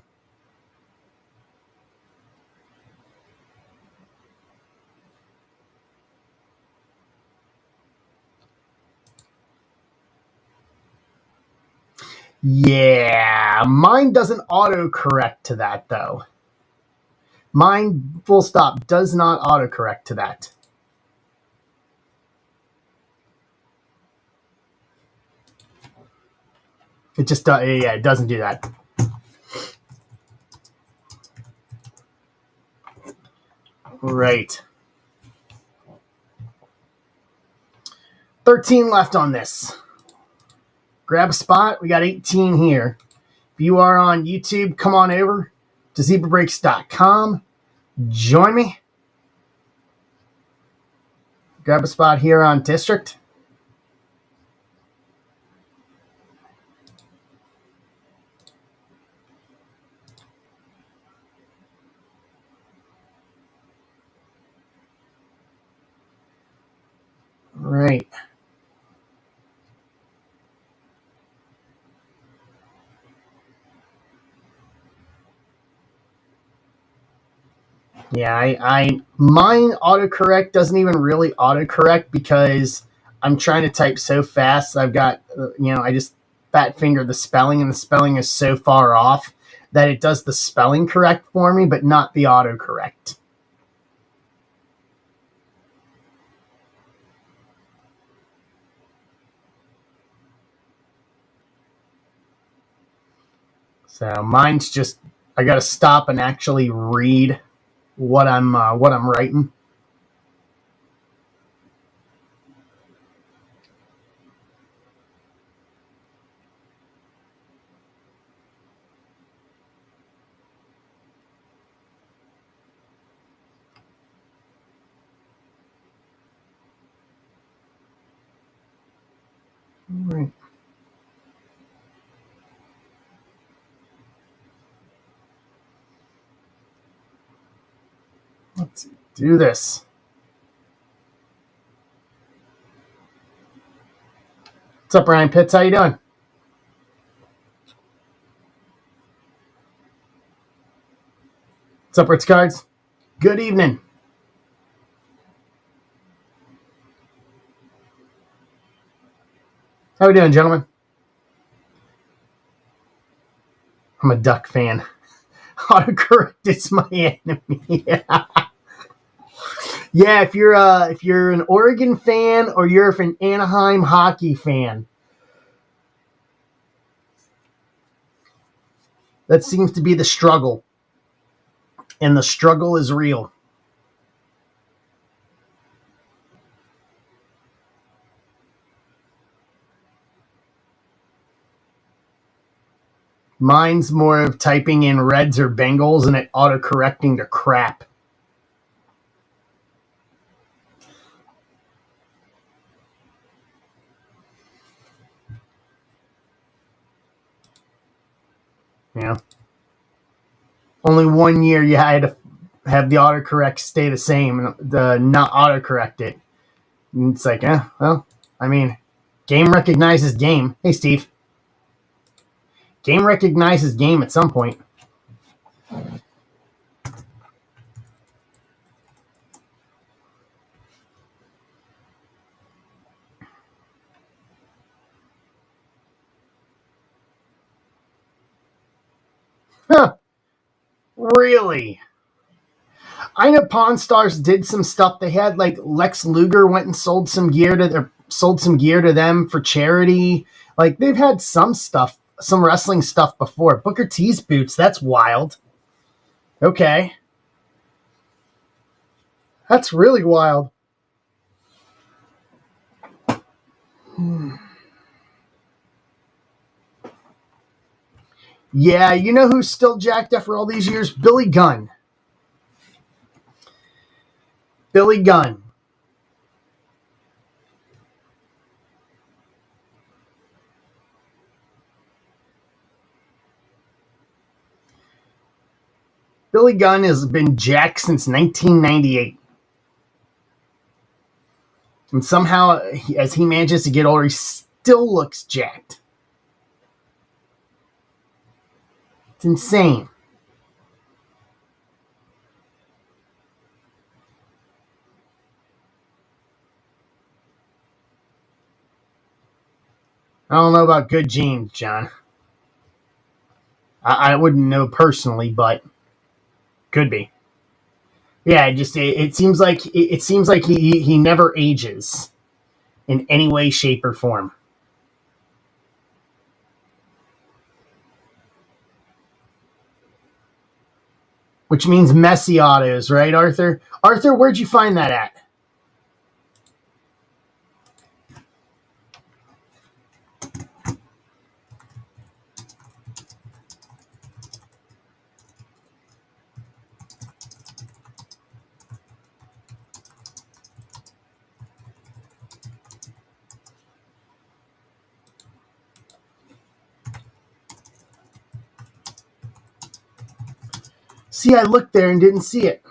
Yeah, mine doesn't autocorrect to that, though. Mine, full stop, does not autocorrect to that. It just does. Yeah, it doesn't do that. Right. 13 left on this. Grab a spot. We got 18 here. If you are on YouTube, come on over to zebrabreaks.com. Join me. Grab a spot here on District. Right. Yeah, mine autocorrect doesn't even really autocorrect because I'm trying to type so fast. I've got, I just fat finger the spelling, and the spelling is so far off that it does the spelling correct for me, but not the autocorrect. So mine's just, I got to stop and actually read what I'm writing. All right. Let's do this. What's up, Ryan Pitts? How you doing? What's up, Rich Cards? Good evening. How we doing, gentlemen? I'm a Duck fan. Autocorrect is my enemy. Yeah, if you're an Oregon fan or you're an Anaheim hockey fan, that seems to be the struggle, and the struggle is real. Mine's more of typing in Reds or Bengals and it autocorrecting to crap. Yeah. Only 1 year you had to have the autocorrect stay the same and not autocorrect it. And it's like, well, I mean, game recognizes game. Hey, Steve. Game recognizes game at some point. Huh. Really? I know Pawn Stars did some stuff. They had like Lex Luger went and sold some gear to them for charity. Like they've had some stuff, some wrestling stuff before. Booker T's boots, that's wild. Okay. That's really wild. Yeah, you know who's still jacked after all these years? Billy Gunn. Billy Gunn. Billy Gunn has been jacked since 1998. And somehow, as he manages to get older, he still looks jacked. It's insane. I don't know about good genes, John. I wouldn't know personally, but could be. Yeah, it seems like he never ages in any way, shape, or form. Which means messy autos, right, Arthur? Arthur, where'd you find that at? See, I looked there and didn't see it.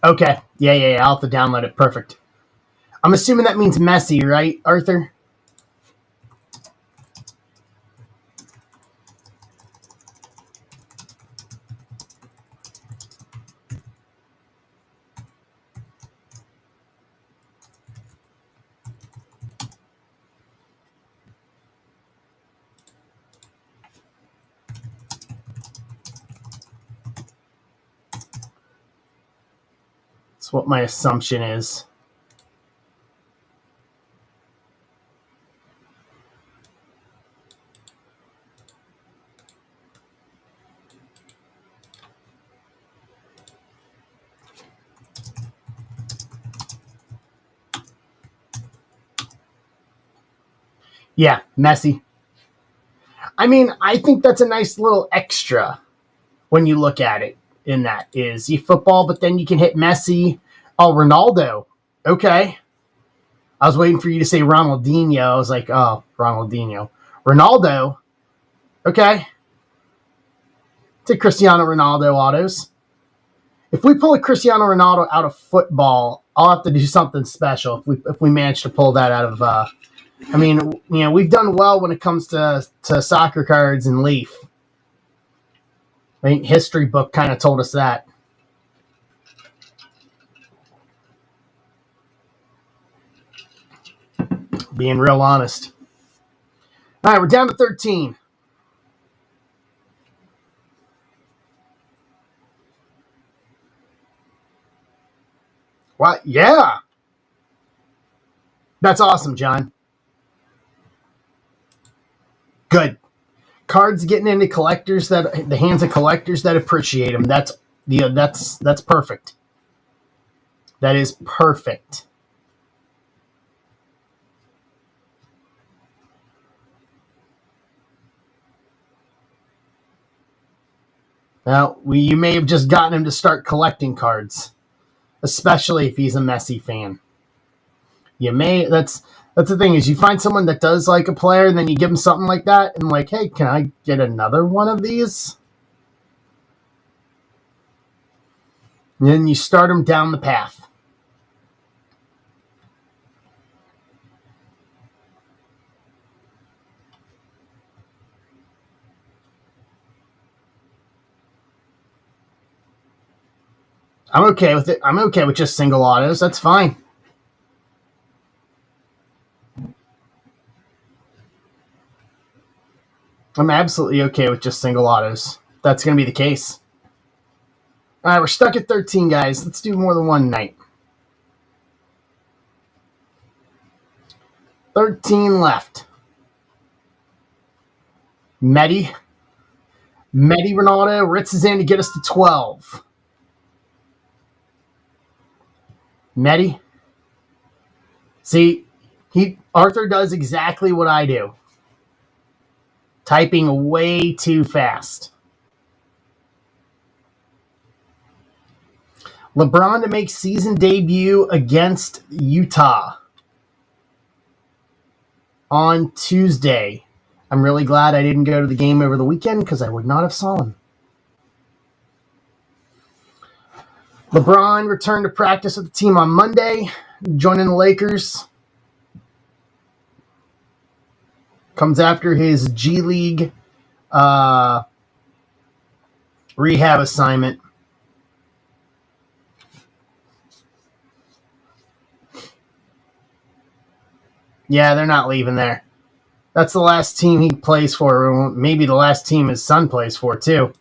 Okay. Yeah. I'll have to download it. Perfect. I'm assuming that means messy, right, Arthur? That's what my assumption is. Yeah, Messi. I mean, I think that's a nice little extra when you look at it. In that is football, but then you can hit Messi. Oh, Ronaldo. Okay. I was waiting for you to say Ronaldinho. I was like, oh, Ronaldinho. Ronaldo. Okay. Take Cristiano Ronaldo autos. If we pull a Cristiano Ronaldo out of football, I'll have to do something special if we manage to pull that out of. I mean, we've done well when it comes to soccer cards and Leaf. I think history book kind of told us that. Being real honest. All right, we're down to 13. What? Yeah. That's awesome, John. Good. Cards getting into collectors the hands of collectors that appreciate them. That's perfect. That is perfect. Now, you may have just gotten him to start collecting cards, especially if he's a Messi fan. You may that's the thing is you find someone that does like a player and then you give them something like that and like, hey, can I get another one of these? And then you start them down the path. I'm okay with it. I'm okay with just single autos. That's fine. I'm absolutely okay with just single autos. That's going to be the case. All right, we're stuck at 13, guys. Let's do more than one night. 13 left. Medi Ronaldo, Ritz is in to get us to 12. Medi. See, Arthur does exactly what I do. Typing way too fast. LeBron to make season debut against Utah on Tuesday. I'm really glad I didn't go to the game over the weekend because I would not have saw him. LeBron returned to practice with the team on Monday, joining the Lakers. Comes after his G League rehab assignment. Yeah, they're not leaving there. That's the last team he plays for. Maybe the last team his son plays for, too.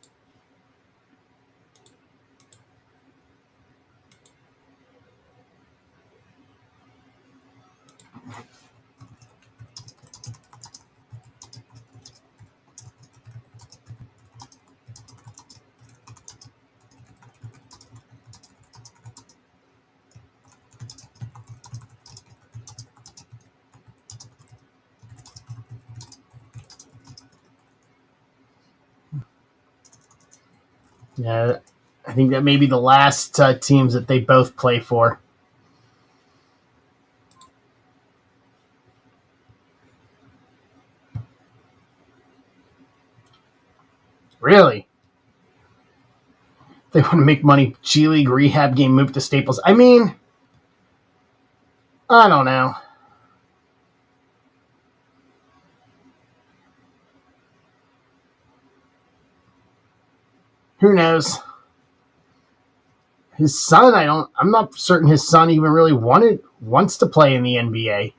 Yeah, I think that may be the last teams that they both play for. Really? They want to make money. G League rehab game moved to Staples. I mean, I don't know. Who knows? His son, I'm not certain his son even really wants to play in the NBA.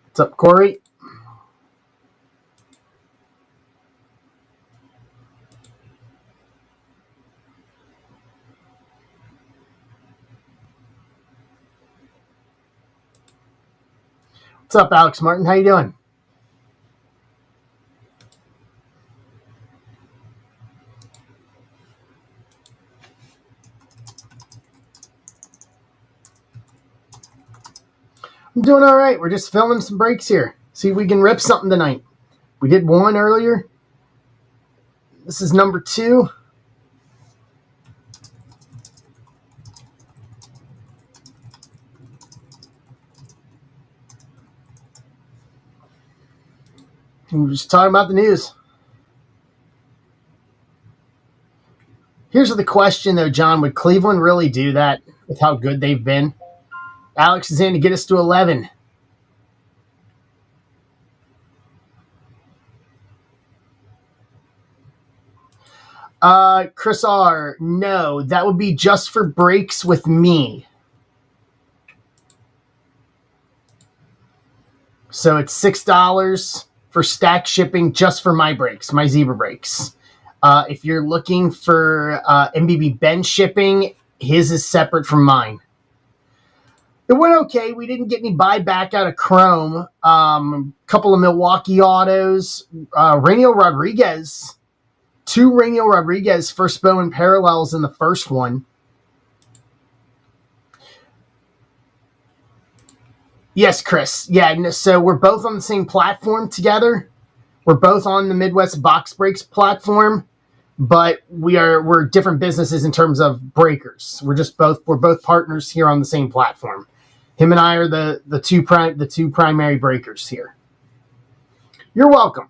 What's up, Corey? What's up, Alex Martin? How you doing? I'm doing all right. We're just filming some breaks here. See if we can rip something tonight. We did one earlier. This is number 2. We're just talking about the news. Here's the question, though, John. Would Cleveland really do that with how good they've been? Alex is in to get us to 11. Chris R., no, that would be just for breaks with me. So it's $6 for stack shipping just for my breaks, my Zebra breaks. If you're looking for MBB Ben shipping, his is separate from mine. It went okay. We didn't get any buyback out of Chrome. Couple of Milwaukee autos. Rainiel Rodriguez. 2 Rainiel Rodriguez first Bowman parallels in the first one. Yes, Chris. Yeah, so we're both on the same platform together. We're both on the Midwest Box Breaks platform, but we're different businesses in terms of breakers. We're both partners here on the same platform. Him and I are the two primary breakers here. You're welcome.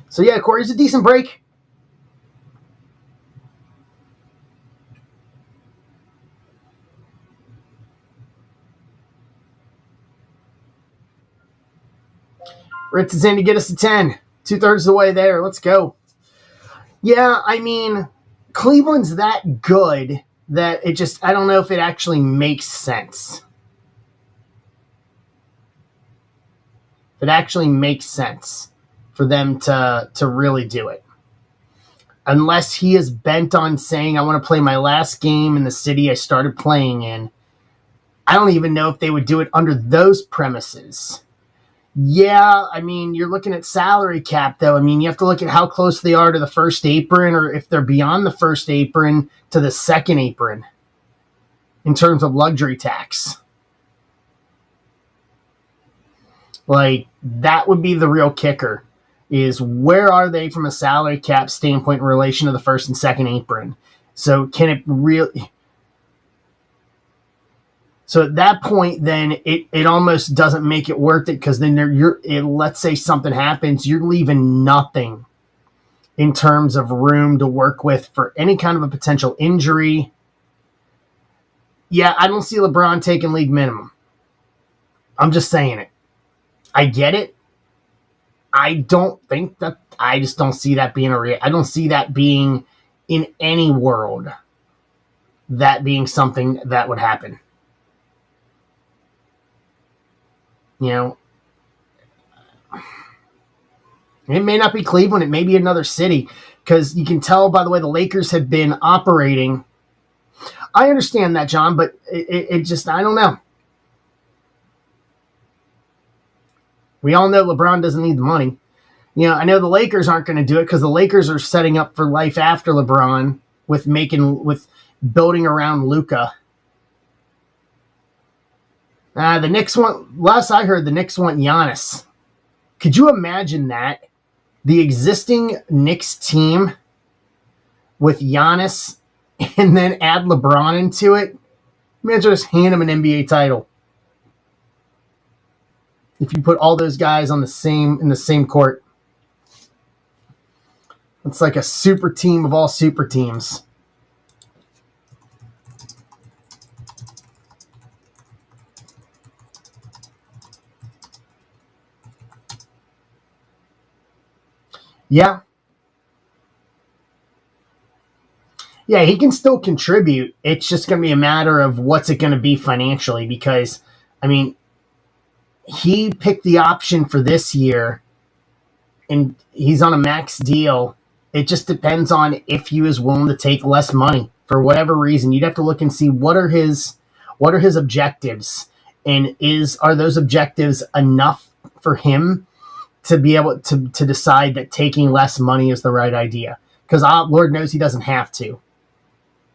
So yeah, Corey, it's a decent break. Ritz is in to get us to 10. 2/3 of the way there. Let's go. Yeah, I mean, Cleveland's that good that I don't know if it actually makes sense. If it actually makes sense for them to really do it. Unless he is bent on saying, I want to play my last game in the city I started playing in. I don't even know if they would do it under those premises. Yeah, I mean, you're looking at salary cap, though. I mean, you have to look at how close they are to the first apron, or if they're beyond the first apron to the second apron in terms of luxury tax. Like, that would be the real kicker, is where are they from a salary cap standpoint in relation to the first and second apron? So can it really... So at that point, then it almost doesn't make it worth it, because then let's say something happens, you're leaving nothing in terms of room to work with for any kind of a potential injury. Yeah, I don't see LeBron taking league minimum. I'm just saying it. I get it. I just don't see that being I don't see that being in any world, that being something that would happen. You know, it may not be Cleveland. It may be another city, because you can tell by the way the Lakers have been operating. I understand that, John, but it just, I don't know. We all know LeBron doesn't need the money. You know, I know the Lakers aren't going to do it, because the Lakers are setting up for life after LeBron with building around Luka. The Knicks last I heard, the Knicks want Giannis. Could you imagine that? The existing Knicks team with Giannis and then add LeBron into it? Imagine just hand him an NBA title. If you put all those guys in the same court. It's like a super team of all super teams. Yeah. Yeah, he can still contribute. It's just going to be a matter of what's it going to be financially, because, I mean, he picked the option for this year, and he's on a max deal. It just depends on if he is willing to take less money for whatever reason. You'd have to look and see what are his objectives, and are those objectives enough for him to be able to decide that taking less money is the right idea. Because Lord knows he doesn't have to.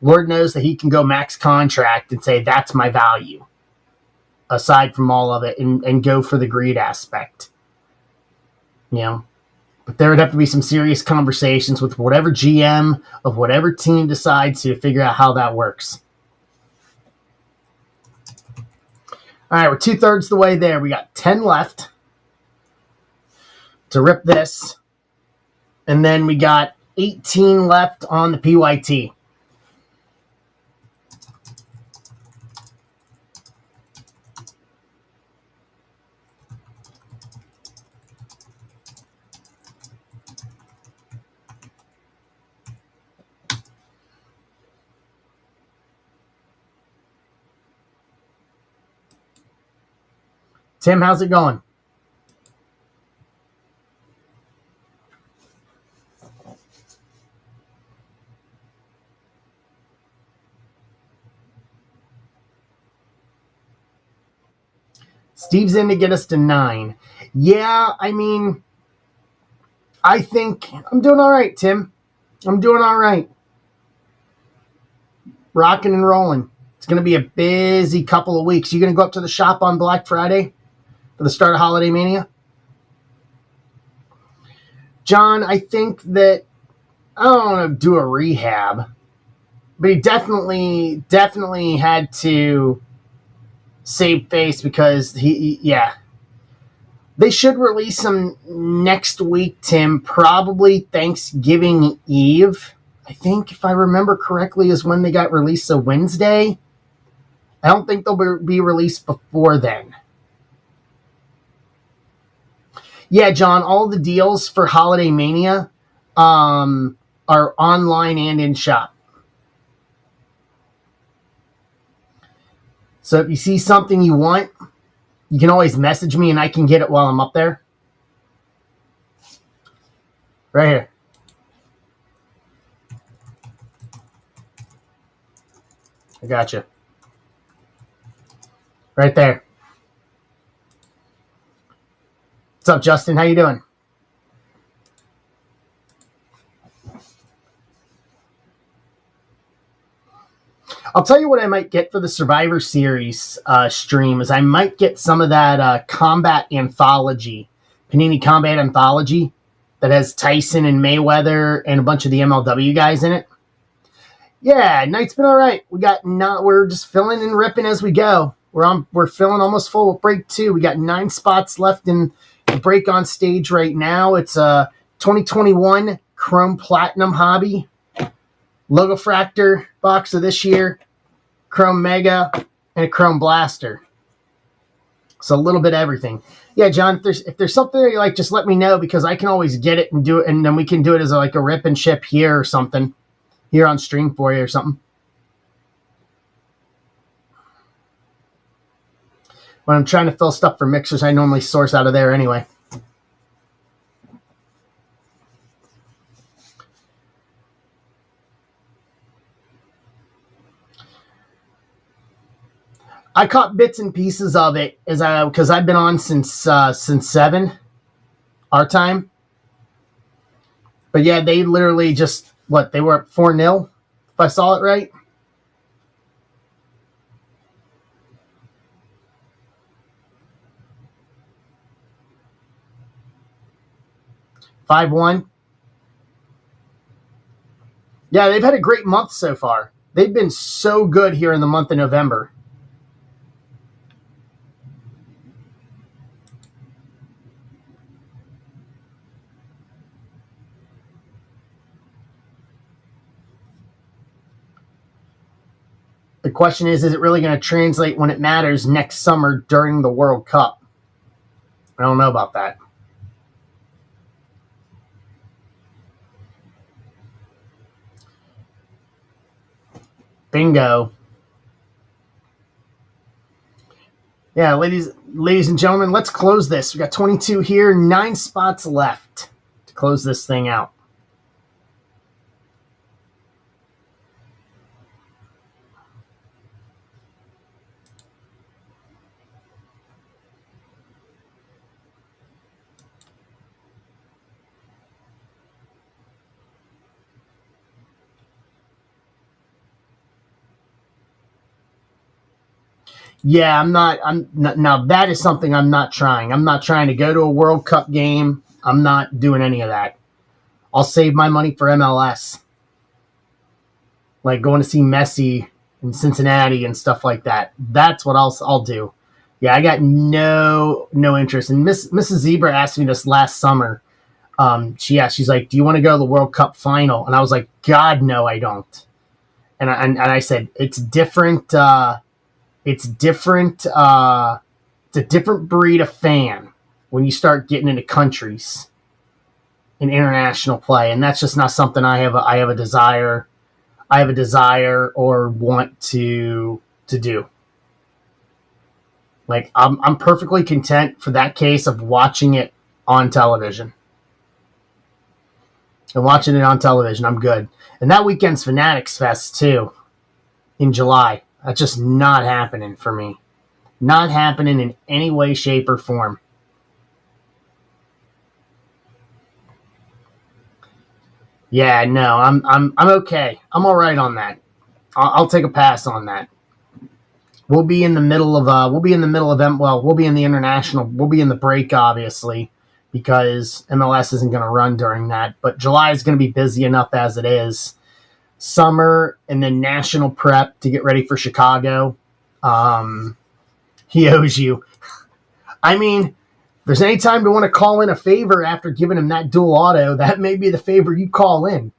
Lord knows that he can go max contract and say, that's my value, aside from all of it, and go for the greed aspect. You know? But there would have to be some serious conversations with whatever GM of whatever team decides to figure out how that works. All right, we're 2/3 the way there. We got 10 left to rip this. And then we got 18 left on the PYT. Tim, how's it going? Steve's in to get us to 9. Yeah, I mean, I think I'm doing all right, Tim. I'm doing all right. Rocking and rolling. It's going to be a busy couple of weeks. You going to go up to the shop on Black Friday for the start of Holiday Mania? John, I think that I don't want to do a rehab, but he definitely had to save face because yeah. They should release them next week, Tim, probably Thanksgiving Eve. I think, if I remember correctly, is when they got released, a Wednesday. I don't think they'll be released before then. Yeah, John, all the deals for Holiday Mania are online and in shop. So if you see something you want, you can always message me and I can get it while I'm up there. Right here. I got you. Right there. What's up, Justin? How you doing? I'll tell you what I might get for the Survivor Series stream is I might get some of that Combat Anthology, Panini Combat Anthology, that has Tyson and Mayweather and a bunch of the MLW guys in it. Yeah, night's been all right. We're just filling and ripping as we go. We're filling almost full with break 2. We got 9 spots left in the break on stage right now. It's a 2021 Chrome Platinum Hobby Logo Fractor box of this year, Chrome Mega, and a Chrome Blaster. So a little bit of everything. Yeah, John, if there's something that you like, just let me know because I can always get it and do it, and then we can do it as like a rip and ship here or something, here on stream for you or something. When I'm trying to fill stuff for mixers, I normally source out of there anyway. I caught bits and pieces of it because I've been on since 7 our time. But yeah, they literally just they were up 4-0, if I saw it right. $5-1. Yeah, they've had a great month so far. They've been so good here in the month of November. The question is it really going to translate when it matters next summer during the World Cup? I don't know about that. Bingo. Yeah, ladies and gentlemen, let's close this. We got 22 here, 9 spots left to close this thing out. Yeah, now that is something I'm not trying. I'm not trying to go to a World Cup game. I'm not doing any of that. I'll save my money for MLS, like going to see Messi in Cincinnati and stuff like that. That's what I'll do. Yeah, I got no interest. And Mrs. Zebra asked me this last summer. She's like, "Do you want to go to the World Cup final?" And I was like, "God, no, I don't." And I said, "It's different. It's different. It's a different breed of fan when you start getting into countries in international play, and that's just not something I have a desire. I have a desire or want to do. Like I'm perfectly content for that case of watching it on television. And watching it on television, I'm good. And that weekend's Fanatics Fest too in July. That's just not happening for me. Not happening in any way, shape, or form. Yeah, no, I'm okay. I'm all right on that. I'll take a pass on that. We'll be in the middle of we'll be in the international, we'll be in the break obviously because MLS isn't going to run during that, but July is going to be busy enough as it is. Summer and then national prep to get ready for Chicago. Um, he owes you. I mean, if there's any time to want to call in a favor after giving him that dual auto, that may be the favor you call in.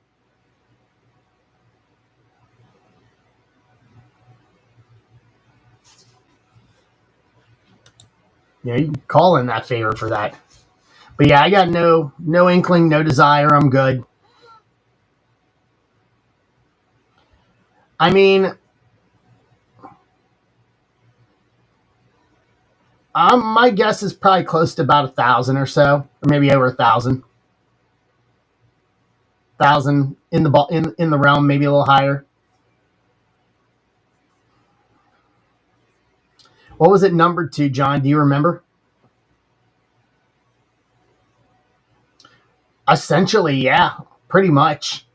Yeah, you can call in that favor for that. But yeah, I got no inkling, no desire. I'm good. I mean, my guess is probably close to about 1,000 or so, or maybe over 1,000 in the in the realm, maybe a little higher. What was it numbered to, John? Do you remember? Essentially, yeah, pretty much.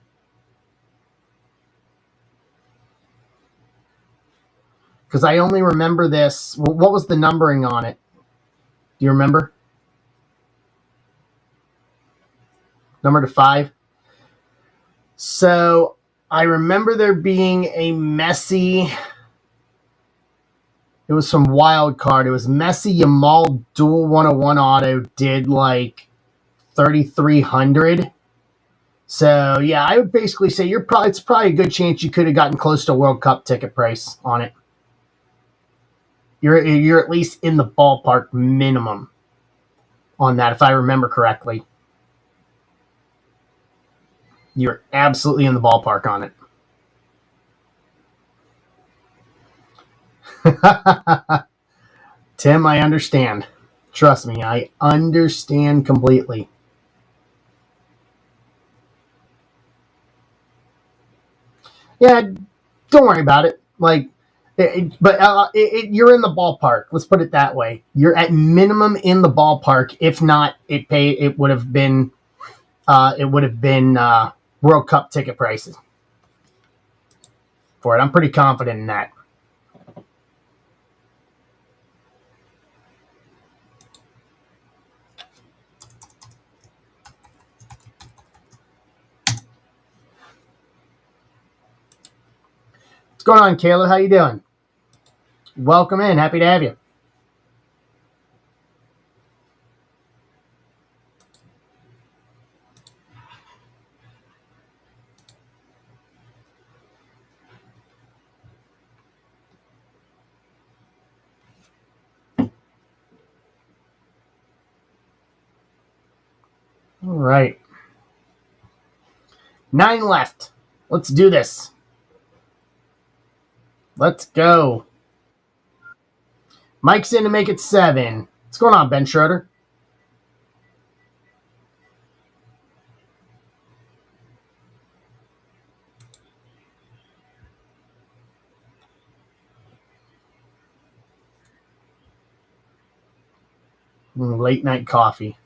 Because I only remember this. What was the numbering on it? Do you remember? Number to 5. So I remember there being a Messi. It was from Wild Card. It was Messi Yamal Dual 101 Auto did like 3,300. So yeah, I would basically say it's probably a good chance you could have gotten close to World Cup ticket price on it. You're at least in the ballpark minimum on that, if I remember correctly. You're absolutely in the ballpark on it. Tim, I understand. Trust me, I understand completely. Yeah, don't worry about it. Like, you're in the ballpark. Let's put it that way. You're at minimum in the ballpark. If not, it would have been World Cup ticket prices for it. I'm pretty confident in that. What's going on, Caleb? How you doing? Welcome in. Happy to have you. All right. 9 left. Let's do this. Let's go. Mike's in to make it 7. What's going on, Ben Schroeder? Late night coffee.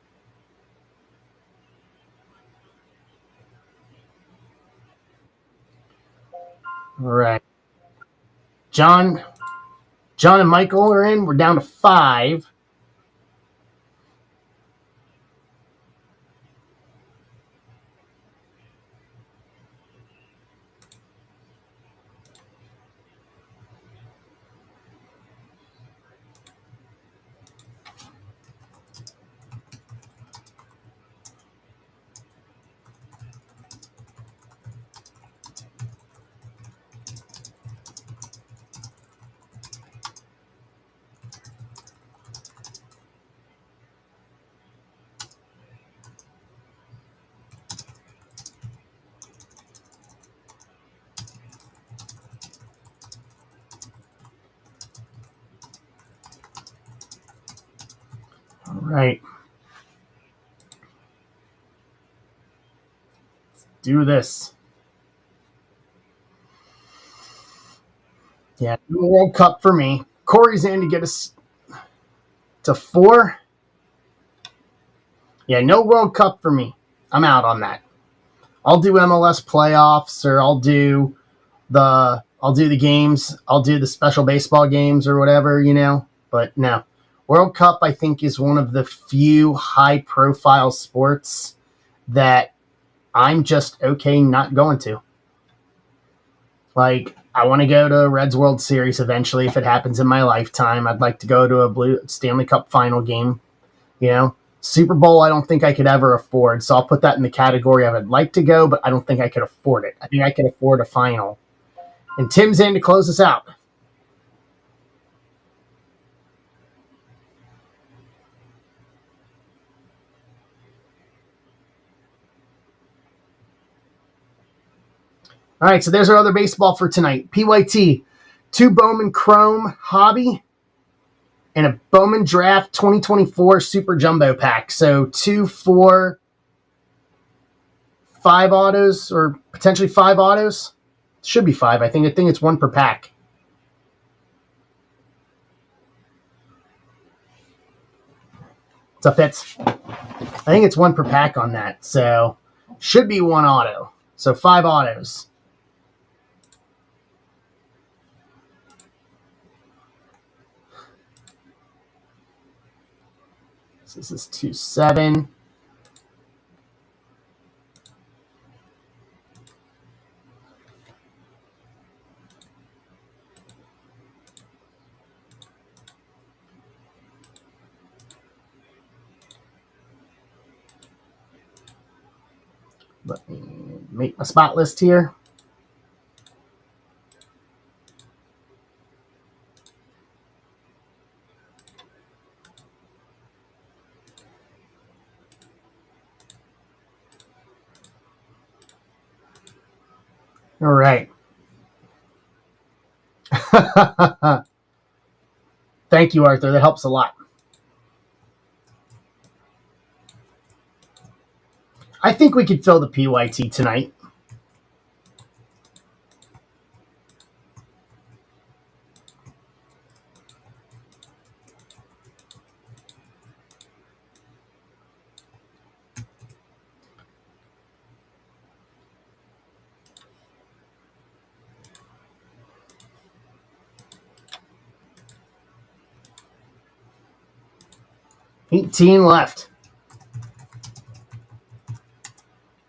All right. John John and Michael are in. We're down to 5. All right. Let's do this. Yeah, no World Cup for me. Corey's in to get us to 4. Yeah, no World Cup for me. I'm out on that. I'll do MLS playoffs, or I'll do the games. I'll do the special baseball games or whatever, But no. World Cup, I think, is one of the few high-profile sports that I'm just okay not going to. Like, I want to go to a Reds World Series eventually if it happens in my lifetime. I'd like to go to a Blue Stanley Cup final game, Super Bowl, I don't think I could ever afford, so I'll put that in the category of I'd like to go, but I don't think I could afford it. I think I could afford a final. And Tim's in to close us out. All right, so there's our other baseball for tonight. PYT, 2 Bowman Chrome Hobby and a Bowman Draft 2024 Super Jumbo Pack. So 2, 4, 5 autos, or potentially 5 autos. Should be 5. I think it's 1 per pack. What's up, Fitz? I think it's 1 per pack on that. So should be 1 auto. So 5 autos. So this is 2, 7. Let me make my spot list here. All right. Thank you, Arthur. That helps a lot. I think we could fill the PYT tonight. $18 left.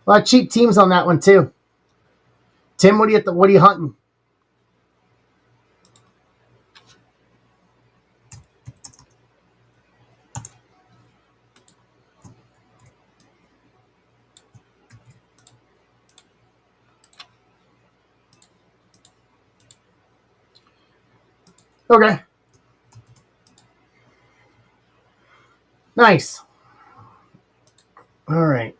A lot of cheap teams on that one too. Tim, what are you hunting? Okay. Nice. All right.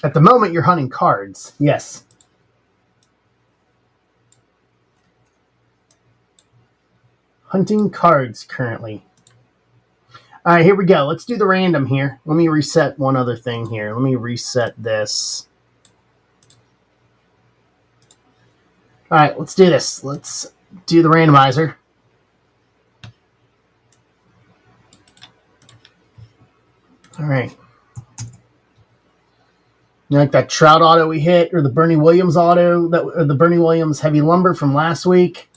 At the moment, you're hunting cards. Yes. Hunting cards currently. All right, here we go. Let's do the random here. Let me reset one other thing here. Let me reset this. All right, let's do this. Let's do the randomizer. All right. You like that Trout auto we hit, or the Bernie Williams auto, or the Bernie Williams heavy lumber from last week?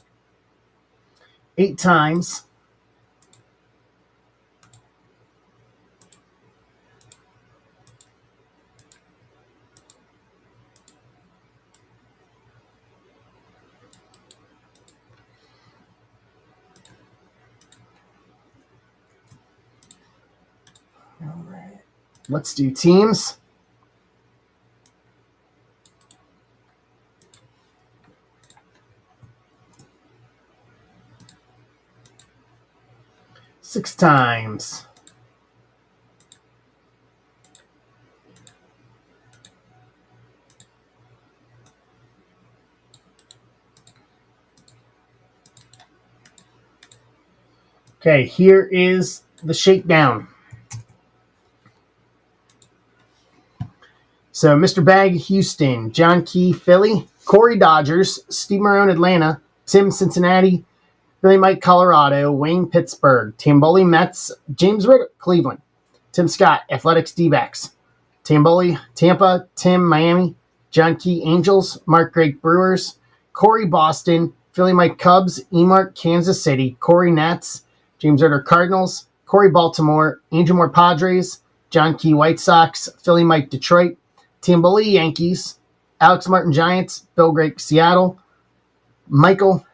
8 times. All right. Let's do teams. Six times. Okay, here is the shakedown. So Mr. Bag, Houston, John Key, Philly, Corey, Dodgers, Steve Marone, Atlanta, Tim, Cincinnati, Billy Mike, Colorado, Wayne, Pittsburgh, Tamboli, Mets, James Ritter, Cleveland, Tim Scott, Athletics, D-backs, Tamboli, Tampa, Tim, Miami, John Key, Angels, Mark Greg, Brewers, Corey, Boston, Philly Mike, Cubs, Emark, Kansas City, Corey, Nats, James Ritter, Cardinals, Corey, Baltimore, Angel Moore, Padres, John Key, White Sox, Philly Mike, Detroit, Tamboli, Yankees, Alex Martin, Giants, Bill Greg, Seattle, Michael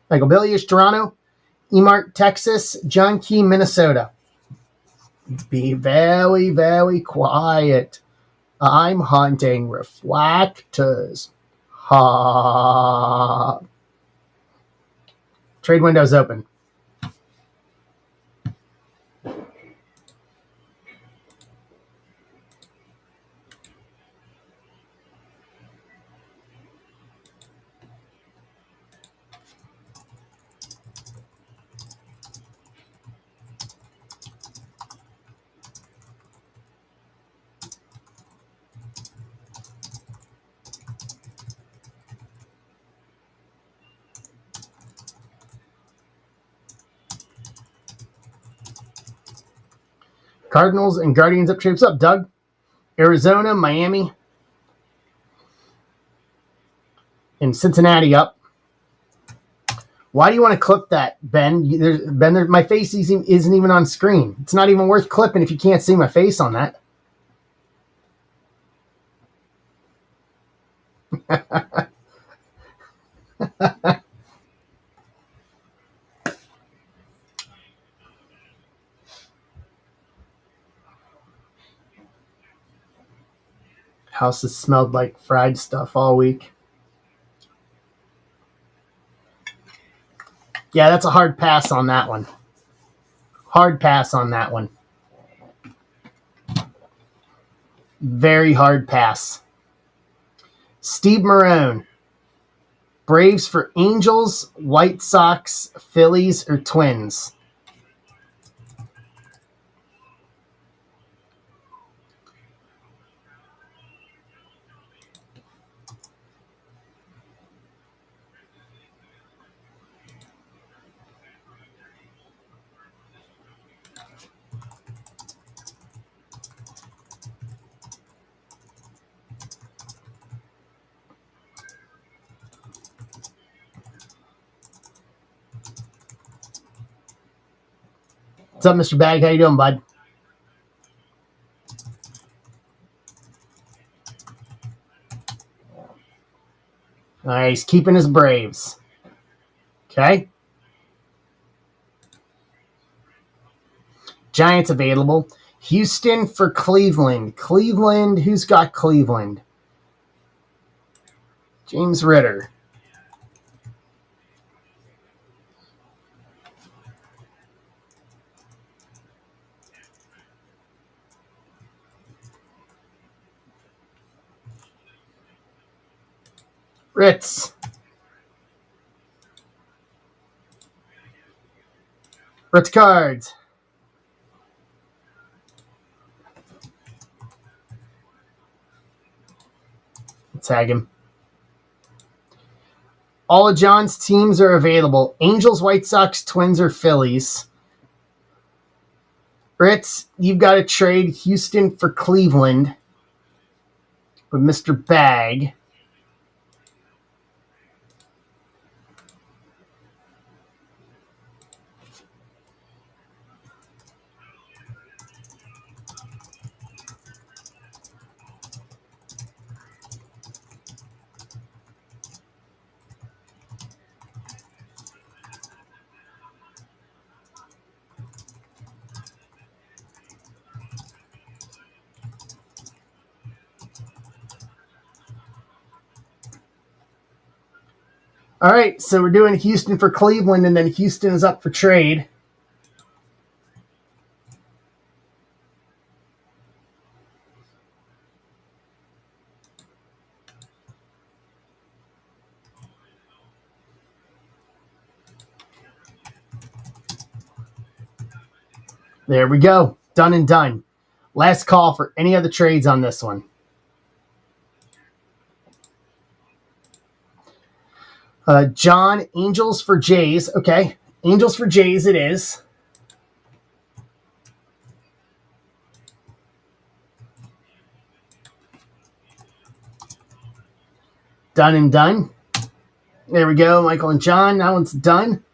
Billius, Toronto, Emark, Texas, John Key, Minnesota. Be very, very quiet. I'm hunting reflectors. Ha. Trade window's open. Cardinals and Guardians up. Shapes up, Doug. Arizona, Miami, and Cincinnati up. Why do you want to clip that, Ben? My face isn't even on screen. It's not even worth clipping if you can't see my face on that. House has smelled like fried stuff all week. Yeah, that's a hard pass on that one. Hard pass on that one. Very hard pass. Steve Marone. Braves for Angels, White Sox, Phillies, or Twins? What's up, Mr. Bag? How you doing, bud? All right, he's keeping his Braves. Okay. Giants available. Houston for Cleveland. Cleveland, who's got Cleveland? James Ritter. Ritz. Ritz cards. Tag him. All of John's teams are available. Angels, White Sox, Twins, or Phillies. Ritz, you've got to trade Houston for Cleveland with Mr. Bag. All right, so we're doing Houston for Cleveland, and then Houston is up for trade. There we go. Done and done. Last call for any other trades on this one. John, Angels for Jays. Okay, Angels for Jays it is. Done and done. There we go, Michael and John. That one's done.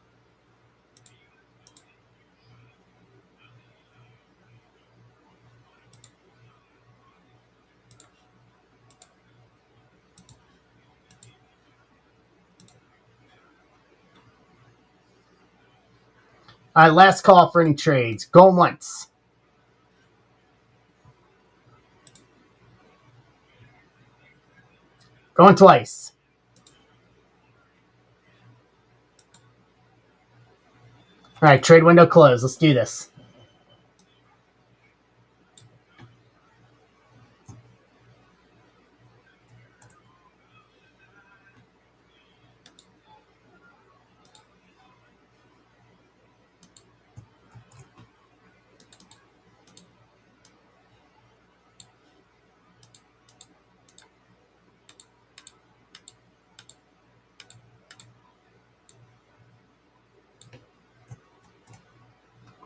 All right, last call for any trades. Going once. Going twice. All right, trade window closed. Let's do this.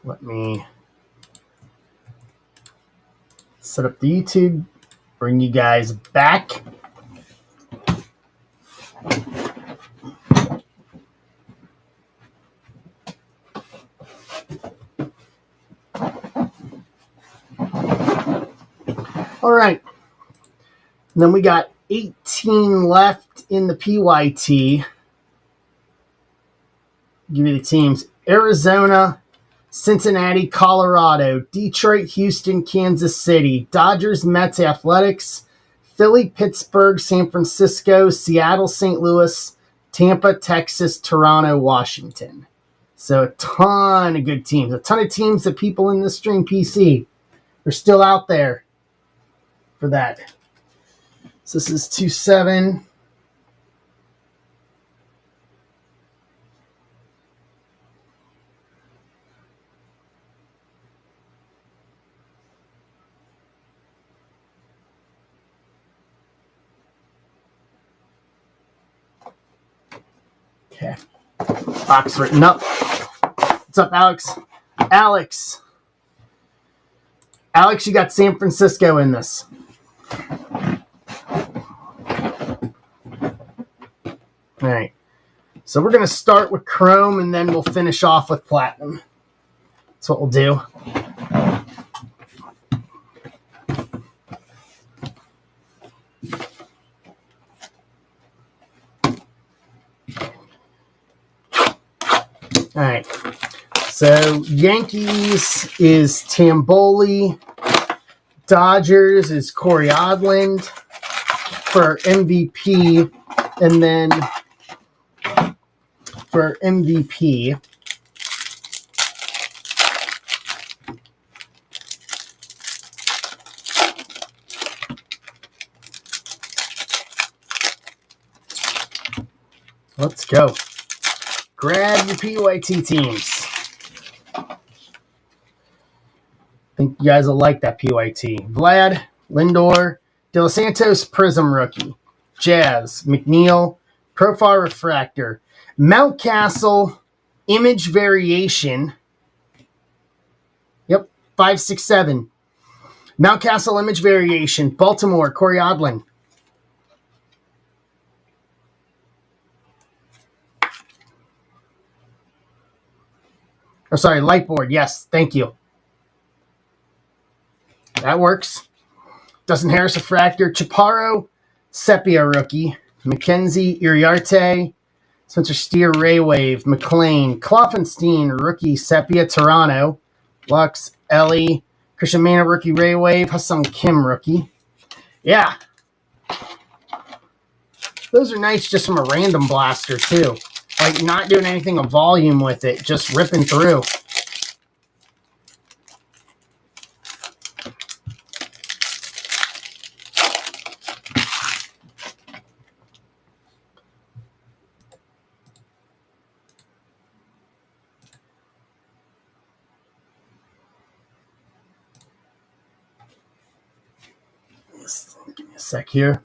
Let me set up the YouTube, bring you guys back. All right. And then we got 18 left in the PYT. Give you the teams. Arizona, Cincinnati, Colorado, Detroit, Houston, Kansas City, Dodgers, Mets, Athletics, Philly, Pittsburgh, San Francisco, Seattle, St. Louis, Tampa, Texas, Toronto, Washington. So a ton of good teams. A ton of teams that people in the stream PC are still out there for that. So this is 2-7. Okay. Box written up. What's up, Alex? Alex, you got San Francisco in this. All right. So we're going to start with Chrome, and then we'll finish off with Platinum. That's what we'll do. All right. So Yankees is Tamboli. Dodgers is Corey Odland for MVP. And then for MVP, let's go. Grab your PYT teams. I think you guys will like that PYT. Vlad, Lindor, De Los Santos, Prism Rookie. Jazz, McNeil, Profile Refractor. Mountcastle, Image Variation. Yep, 567. Mountcastle Image Variation. Baltimore, Corey Odland. Oh, sorry, Lightboard. Yes, thank you. That works. Dustin Harris, Refractor. Chaparro, Sepia Rookie. McKenzie, Iriarte. Spencer Steer, Ray Wave. McLean, Kloffenstein, Rookie, Sepia, Toronto. Lux, Ellie. Christian Mana, Rookie, Ray Wave. Hassan Kim, Rookie. Yeah. Those are nice just from a random blaster, too. Like, not doing anything of volume with it, just ripping through. Give me a sec here.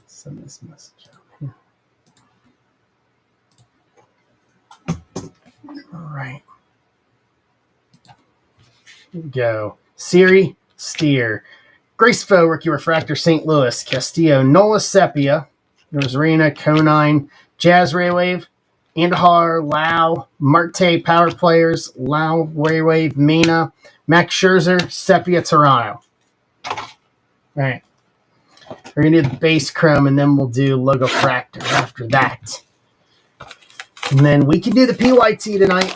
Send this message out here. All right. Here we go. Siri, Steer. Gracefo, Rookie Refractor, St. Louis. Castillo, Nola Sepia. Rosarina, Conine, Jazz Raywave, Andahar, Lau, Marte Power Players, Lau, Raywave, Mena, Max Scherzer, Sepia, Toronto. All right. We're going to do the base chrome, and then we'll do Logo Fractor after that. And then we can do the PYT tonight.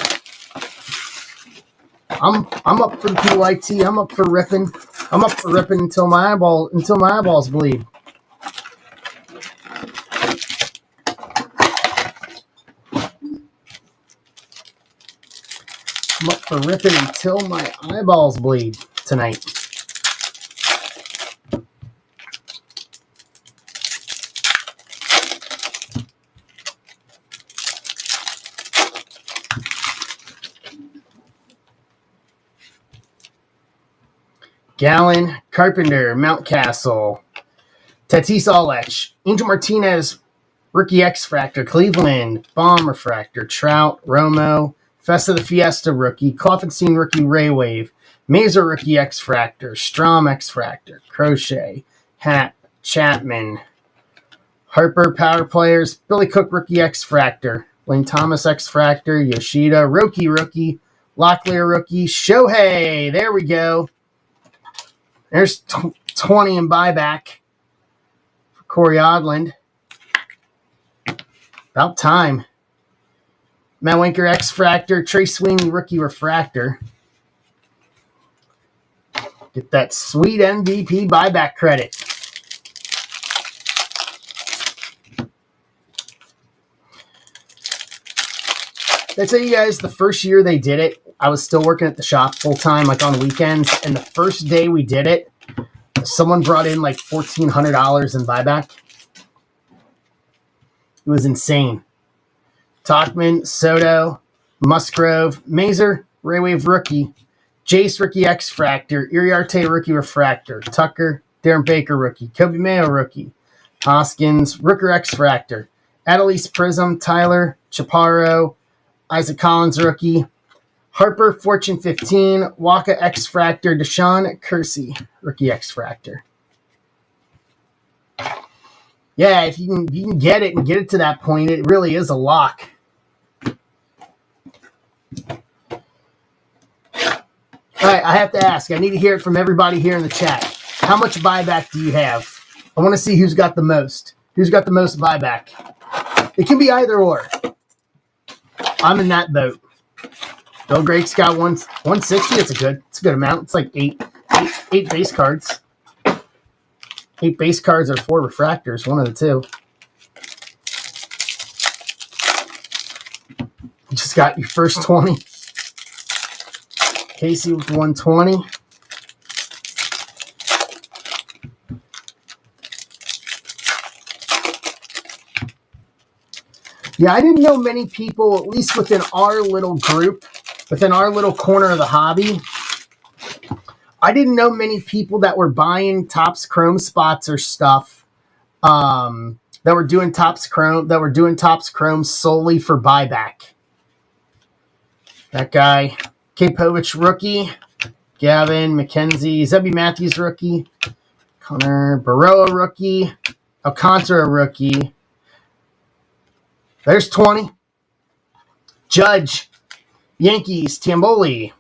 I'm up for the PYT. I'm up for ripping. I'm up for ripping until my eyeballs bleed. I'm up for ripping until my eyeballs bleed tonight. Gallen, Carpenter, Mountcastle, Tatis Alech, Angel Martinez, Rookie X Fractor, Cleveland, Bomb Refractor, Trout, Romo, Festa the Fiesta Rookie, Coffenstein Rookie Raywave, Mazer Rookie X Fractor, Strom X Fractor, Crochet, Hat, Chapman, Harper Power Players, Billy Cook Rookie X Fractor, Lane Thomas X Fractor, Yoshida, Rookie, Locklear Rookie, Shohei, there we go. There's 20 in buyback for Corey Odland. About time. Matt Winker X Fractor, Trey Sweeney Rookie Refractor. Get that sweet MVP buyback credit. Did I tell you guys the first year they did it, I was still working at the shop full time, like on weekends. And the first day we did it, someone brought in like $1,400 in buyback. It was insane. Talkman, Soto, Musgrove, Mazer, Raywave Rookie, Jace Rookie X Fractor, Iriarte Rookie Refractor, Tucker, Darren Baker Rookie, Kobe Mayo Rookie, Hoskins, Rooker X Fractor, Adelise Prism, Tyler, Chaparro, Isaac Collins Rookie, Harper, Fortune 15, Waka X Fractor, Deshaun Kersey, Rookie X Fractor. Yeah, if you can get it and get it to that point, it really is a lock. All right, I have to ask. I need to hear it from everybody here in the chat. How much buyback do you have? I want to see who's got the most. Who's got the most buyback? It can be either or. I'm in that boat. Bill Grake's got 160. It's a good amount. It's like eight base cards. 8 base cards or 4 refractors, one of the two. You just got your first 20. Casey with 120. Yeah, I didn't know many people, at least within our little group, within our little corner of the hobby, I didn't know many people that were buying Topps Chrome spots or stuff that were doing Topps Chrome solely for buyback. That guy, Kapovich Rookie, Gavin McKenzie, Zebby Matthews Rookie, Connor Baroa Rookie, Alcantara Rookie. There's 20. Judge, Yankees, Tamboli.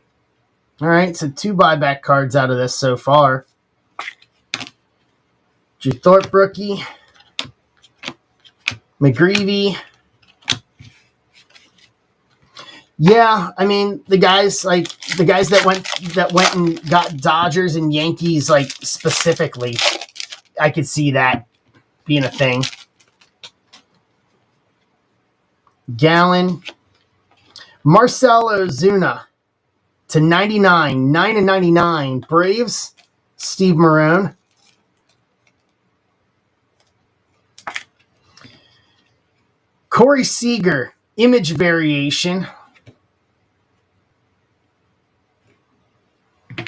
All right, so 2 buyback cards out of this so far. Drew Thorpe Rookie, McGreevy. Yeah, I mean the guys that went and got Dodgers and Yankees like specifically, I could see that being a thing. Gallen, Marcell Ozuna to 99, 9/99. Braves, Steve Marone. Corey Seager, image variation.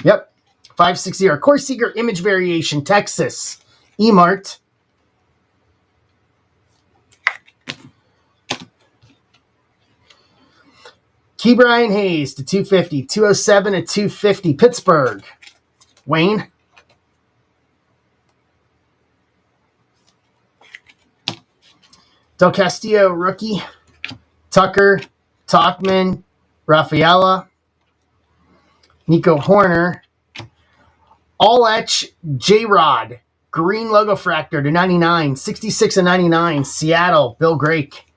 Yep, 560. Corey Seager, image variation, Texas. Emart. Ke'Bryan Hayes to 250. 207 to 250. Pittsburgh. Wayne. Del Castillo, rookie. Tucker. Tauchman. Rafaela. Nico Horner. All etch J-Rod. Green logo fractor to 99. 66 and 99. Seattle. Bill Grake.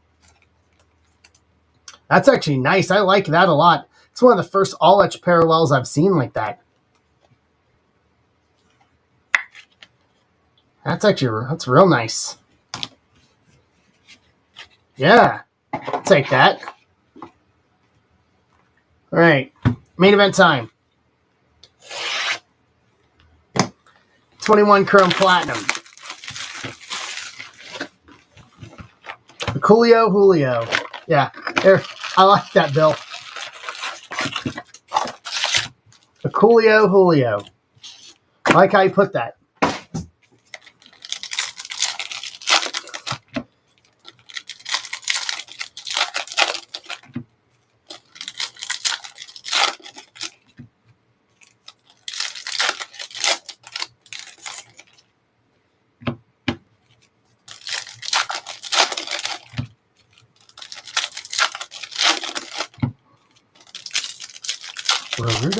That's actually nice. I like that a lot. It's one of the first all etch parallels I've seen like that. That's real nice. Yeah, I'll take that. All right, main event time. 21 Chrome Platinum. Julio. Yeah, there. I like that, Bill. Julio. I like how you put that.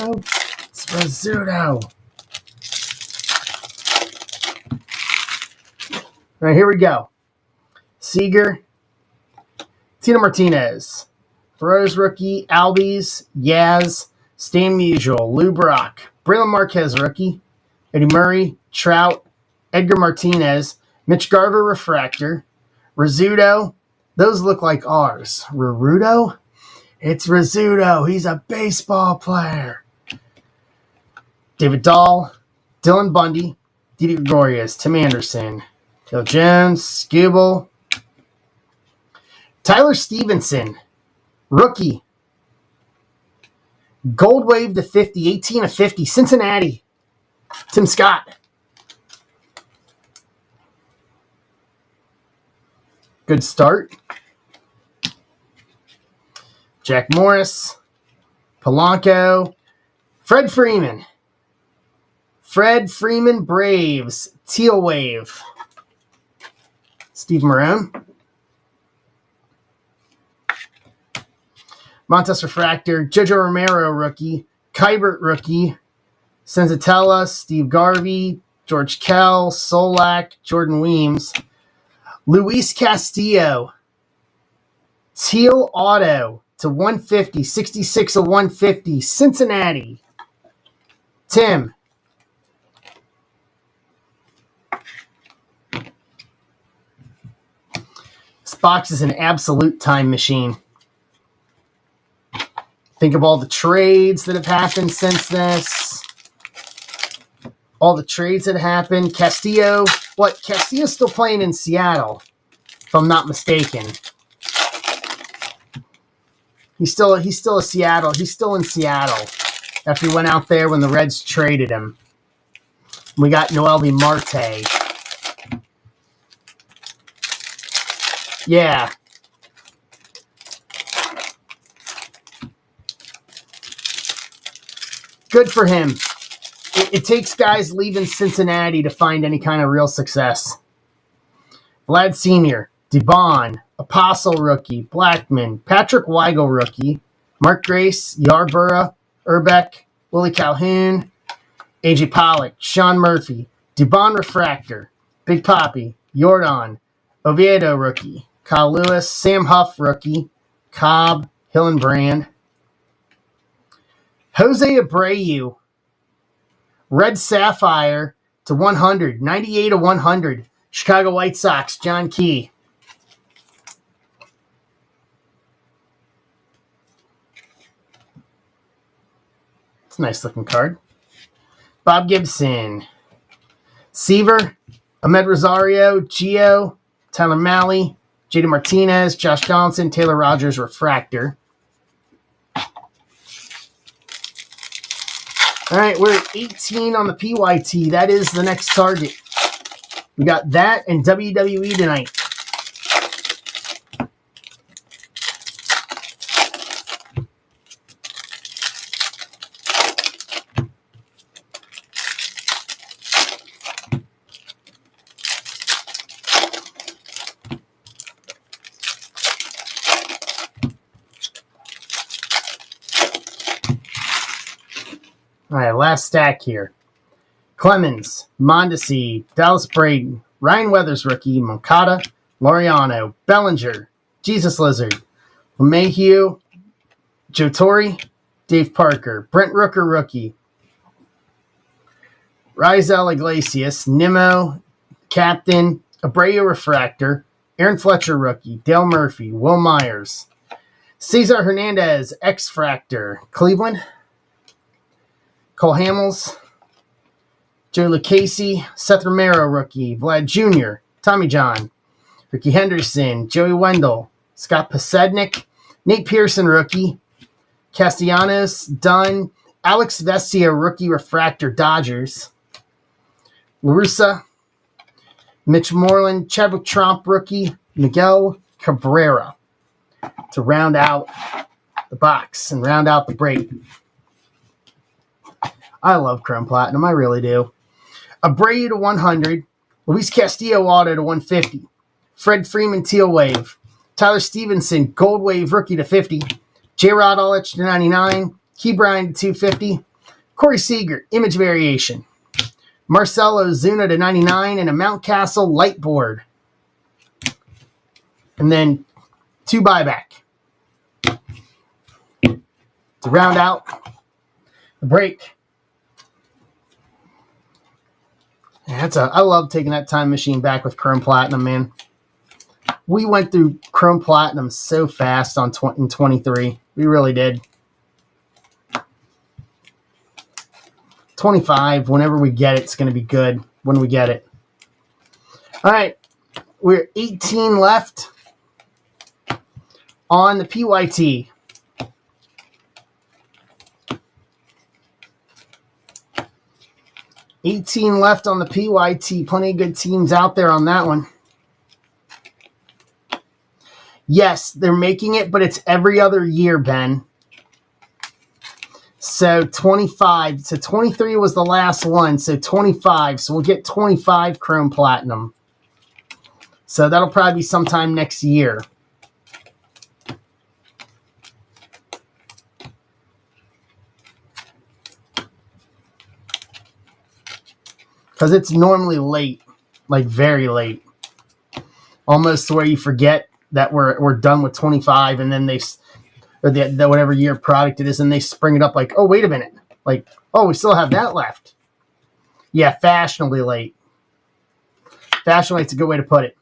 It's Rizzuto. All right, here we go. Seager, Tino Martinez, Rose rookie, Albies, Yaz, Stan Musial, Lou Brock, Braylon Marquez rookie, Eddie Murray, Trout, Edgar Martinez, Mitch Garver refractor, Rizzuto. Those look like ours. Rizzuto? It's Rizzuto. He's a baseball player. David Dahl, Dylan Bundy, Didi Gregorius, Tim Anderson, Phil Jones, Skubal, Tyler Stevenson, rookie, Gold Wave to 50, 18 of 50, Cincinnati, Tim Scott. Good start. Jack Morris, Polanco, Fred Freeman, Braves, Teal Wave, Steve Marone, Montes Refractor, Jojo Romero rookie, Kybert rookie, Senzatella, Steve Garvey, George Kell, Solak, Jordan Weems, Luis Castillo, Teal Auto to 150, 66 of 150, Cincinnati, Tim. This box is an absolute time machine. Think of all the trades that have happened since this. All the trades that happened. Castillo, Castillo's still playing in Seattle, if I'm not mistaken. He's still a Seattle. He's still in Seattle after he went out there when the Reds traded him. We got Noelvi Marte. Yeah. Good for him. It takes guys leaving Cincinnati to find any kind of real success. Vlad Sr., DeBon, Apostle rookie, Blackman, Patrick Weigel rookie, Mark Grace, Yarborough, Urbeck, Willie Calhoun, AJ Pollock, Sean Murphy, DeBon refractor, Big Papi, Jordan, Oviedo rookie, Kyle Lewis, Sam Huff rookie, Cobb, Hillenbrand, Jose Abreu, Red Sapphire to 100, 98 of 100. Chicago White Sox, John Key. It's a nice looking card. Bob Gibson, Seaver, Ahmed Rosario, Gio, Tyler Malley, J.D. Martinez, Josh Donaldson, Taylor Rogers, Refractor. All right, we're at 18 on the PYT. That is the next target. We got that and WWE tonight. All right, last stack here. Clemens, Mondesi, Dallas Braden, Ryan Weathers rookie, Moncada, Laureano, Bellinger, Jesus Lizard, LeMahieu, Joe Torre, Dave Parker, Brent Rooker rookie, Raisel Iglesias, Nimmo, Captain, Abreu Refractor, Aaron Fletcher rookie, Dale Murphy, Will Myers, Cesar Hernandez, X-Fractor, Cleveland, Cole Hamels, Joe Lucchesi, Seth Romero rookie, Vlad Jr., Tommy John, Ricky Henderson, Joey Wendell, Scott Posednik, Nate Pearson rookie, Castellanos, Dunn, Alex Vesia rookie refractor, Dodgers, LaRussa, Mitch Moreland, Chadwick Tromp rookie, Miguel Cabrera to round out the box and round out the break. I love Chrome Platinum. I really do. Abreu to 100. Luis Castillo auto to 150. Fred Freeman Teal Wave. Tyler Stevenson Gold Wave rookie to 50. J-Rod Ulich to 99. Key Bryan to 250. Corey Seager Image Variation. Marcelo Zuna to 99 and a Mountcastle light board. And then 2 buyback. To round out the break. I love taking that time machine back with Chrome Platinum, man. We went through Chrome Platinum so fast in 23. We really did. 25, whenever we get it, it's going to be good when we get it. All right, we're 18 left on the PYT. $18 left on the PYT. Plenty of good teams out there on that one. Yes, they're making it, but it's every other year, Ben. So 25. So 23 was the last one. So 25. So we'll get 25 Chrome Platinum. So that'll probably be sometime next year. Because it's normally late, like very late. Almost to where you forget that we're done with 25, and then the whatever year product it is, and they spring it up like, oh, wait a minute. Like, oh, we still have that left. Yeah, fashionably late. Fashionably late's a good way to put it.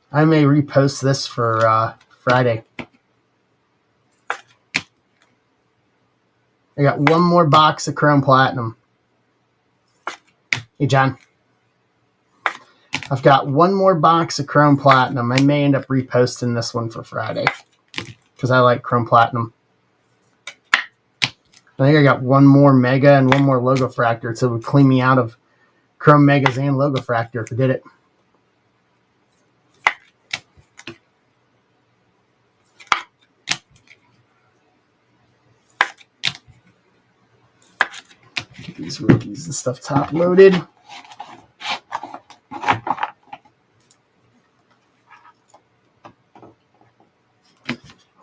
I may repost this for Friday. I got one more box of Chrome Platinum. Hey, John. I've got one more box of Chrome Platinum. I may end up reposting this one for Friday because I like Chrome Platinum. I think I got one more Mega and one more Logo Fractor, so it would clean me out of Chrome Megas and Logo Fractor if I did it. Get these rookies and stuff top loaded.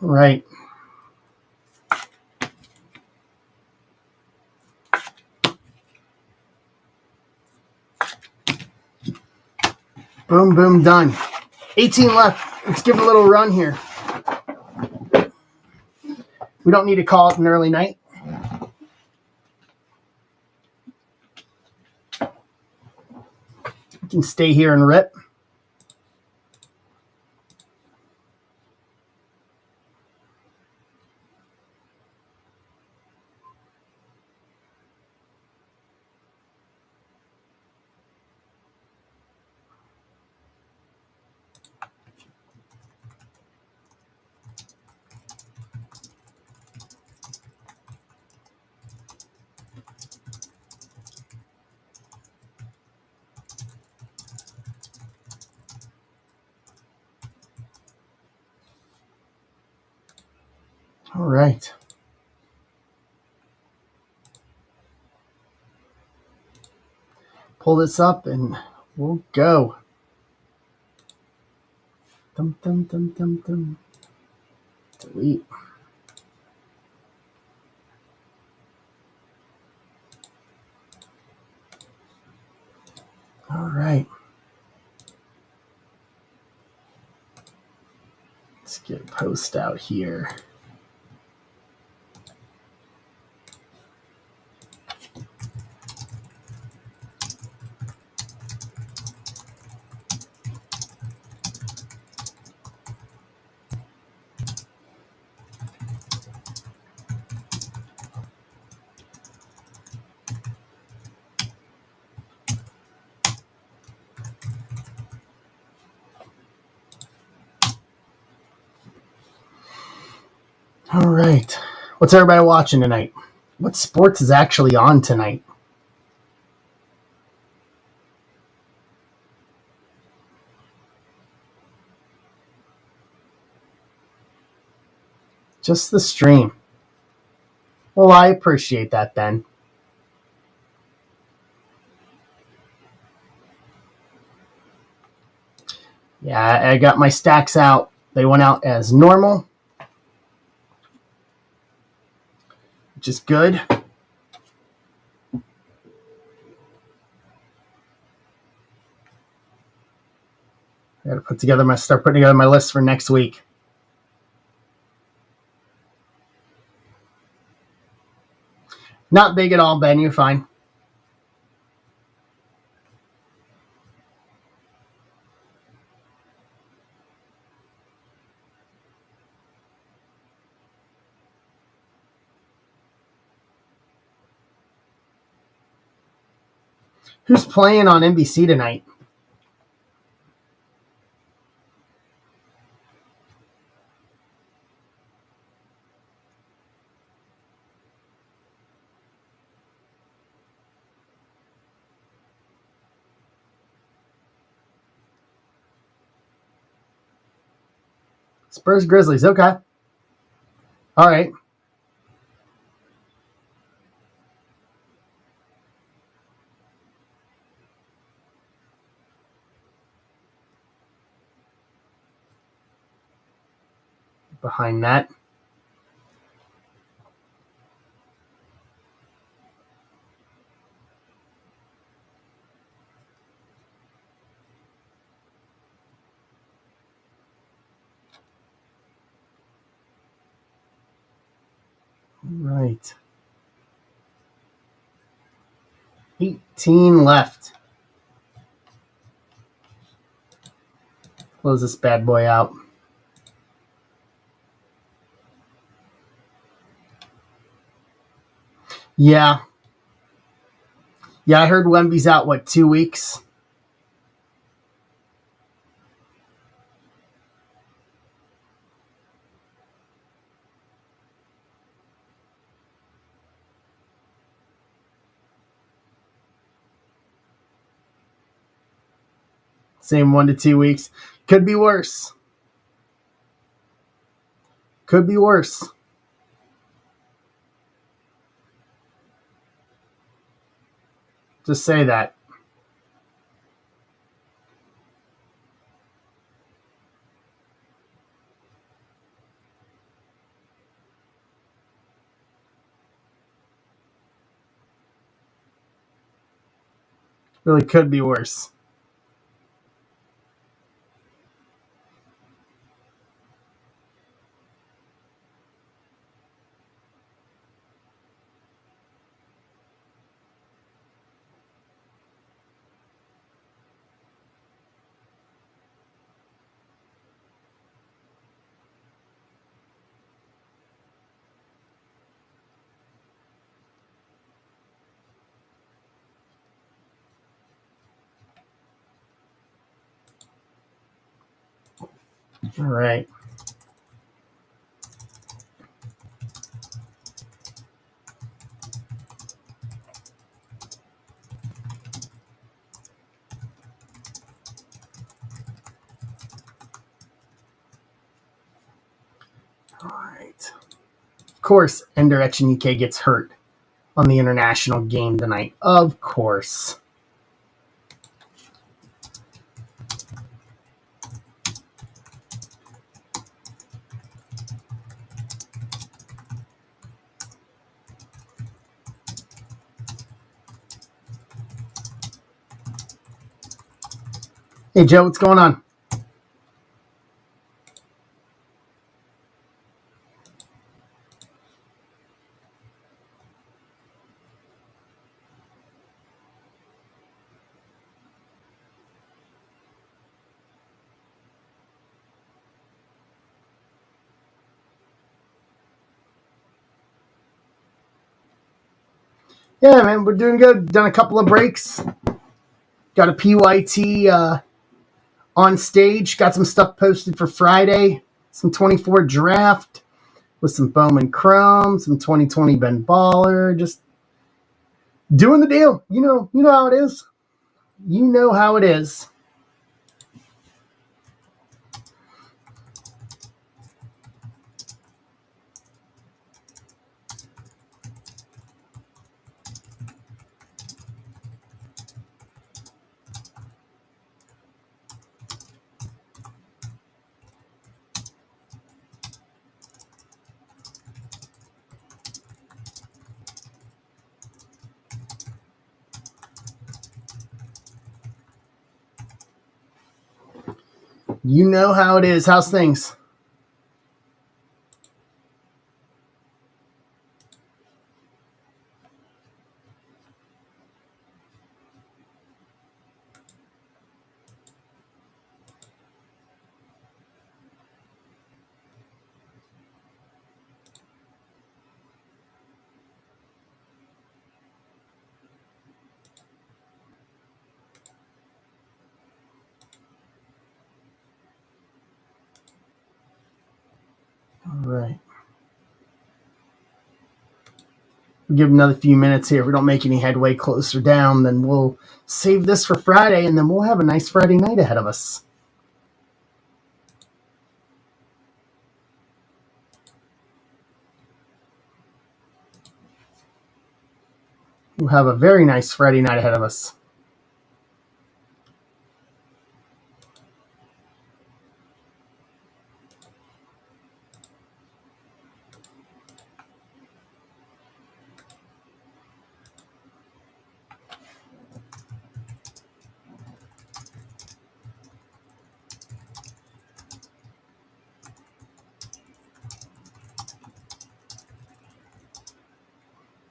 All right. Boom, boom, done. 18 left. Let's give it a little run here. We don't need to call it an early night. We can stay here and rip. All right. Pull this up and we'll go. Dum, dum, dum, dum, dum. Delete. All right. Let's get a post out here. All right. What's everybody watching tonight? What sports is actually on tonight? Just the stream. Well, I appreciate that, Ben. Yeah, I got my stacks out. They went out as normal, which is good. I got to start putting together my list for next week. Not big at all, Ben. You're fine. Who's playing on NBC tonight? Spurs Grizzlies. Okay. All right. Behind that. Right. 18 left. Close this bad boy out. Yeah. Yeah, I heard Wemby's out, 2 weeks? Same 1 to 2 weeks. Could be worse. Could be worse. Just say that. Really could be worse. All right. All right. Of course, Ender Echenike gets hurt on the international game tonight. Of course. Hey, Joe, what's going on? Yeah, man, we're doing good. Done a couple of breaks. Got a PYT on stage. Got some stuff posted for Friday. Some 24 draft with some Bowman Chrome, some 2020 Ben Baller. Just doing the deal. You know how it is. You know how it is. You know how it is. How's things? All right. We'll give another few minutes here. If we don't make any headway closer down, then we'll save this for Friday, and then we'll have a nice Friday night ahead of us. We'll have a very nice Friday night ahead of us.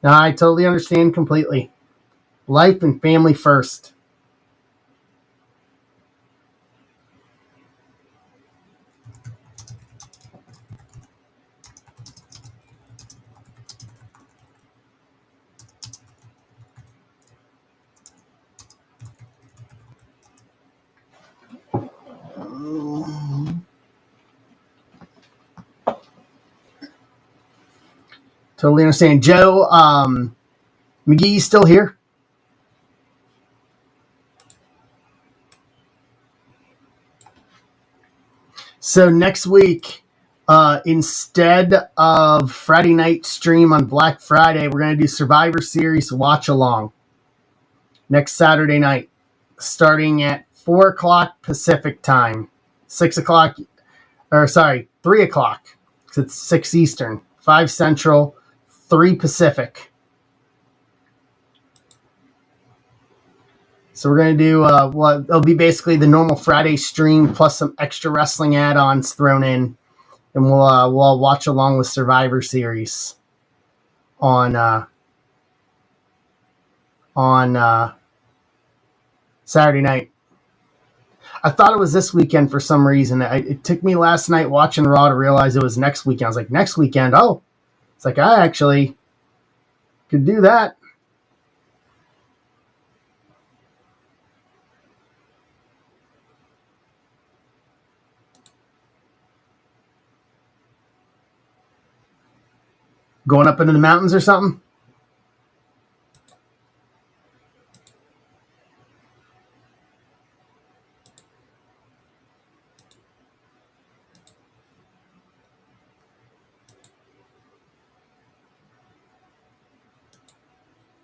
Now, I totally understand completely. Life and family first. Totally understand. Joe, McGee's still here? So next week, instead of Friday night stream on Black Friday, we're going to do Survivor Series watch along next Saturday night, starting at 4 o'clock Pacific time, 6 o'clock, or sorry, 3 o'clock, because it's 6 Eastern, 5 Central, 3 Pacific. So we're going to do what it'll be basically the normal Friday stream plus some extra wrestling add-ons thrown in, and we'll watch along with Survivor Series on Saturday night. I thought it was this weekend for some reason. It took me last night watching Raw to realize it was next weekend. I was like, next weekend? Oh, it's like I actually could do that. Going up into the mountains or something?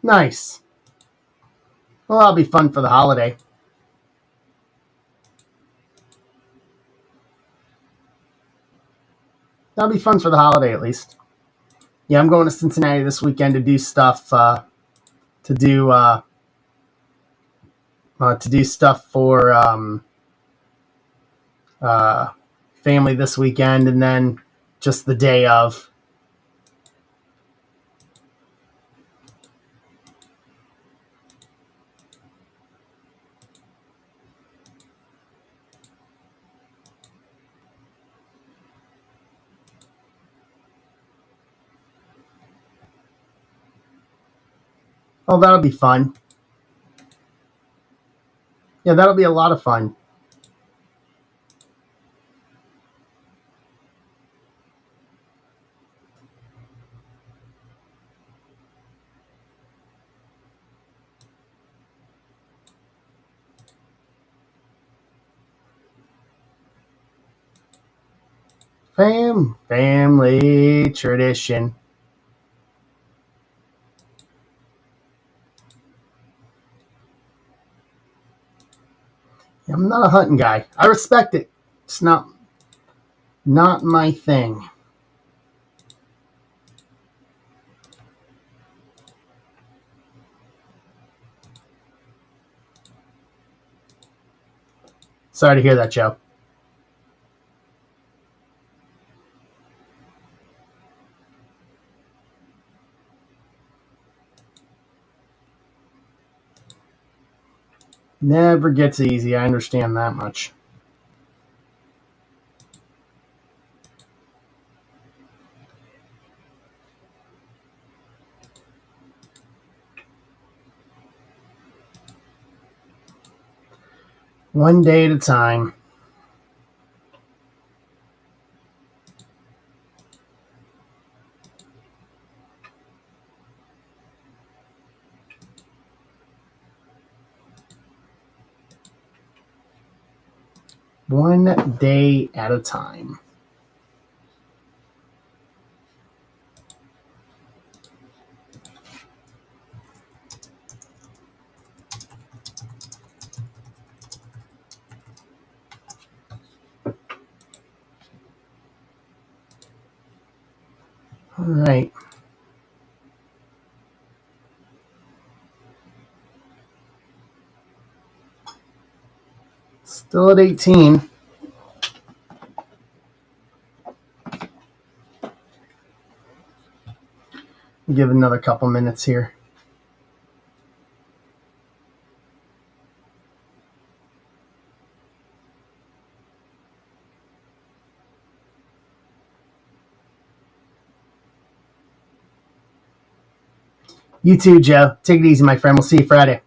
Nice. Well, that'll be fun for the holiday. That'll be fun for the holiday, at least. Yeah, I'm going to Cincinnati this weekend to do stuff. To do stuff for family this weekend, and then just the day of. Oh, that'll be fun. Yeah, that'll be a lot of fun. Family tradition. I'm not a hunting guy. I respect it. It's not my thing. Sorry to hear that, Joe. Never gets easy. I understand that much. One day at a time. One day at a time. All right. Still at 18. Give it another couple minutes here. You too, Joe. Take it easy, my friend. We'll see you Friday.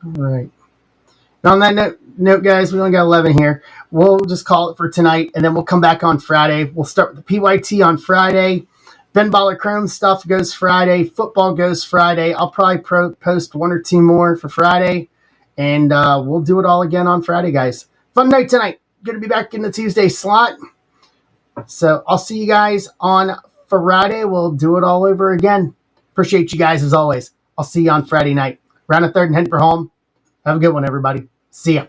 All right. And on that note, guys, we only got 11 here. We'll just call it for tonight, and then we'll come back on Friday. We'll start with the PYT on Friday. Ben Baller Chrome stuff goes Friday. Football goes Friday. I'll probably post one or two more for Friday, and we'll do it all again on Friday, guys. Fun night tonight. Good to be back in the Tuesday slot. So I'll see you guys on Friday. We'll do it all over again. Appreciate you guys as always. I'll see you on Friday night. Round of third and head for home. Have a good one, everybody. See ya.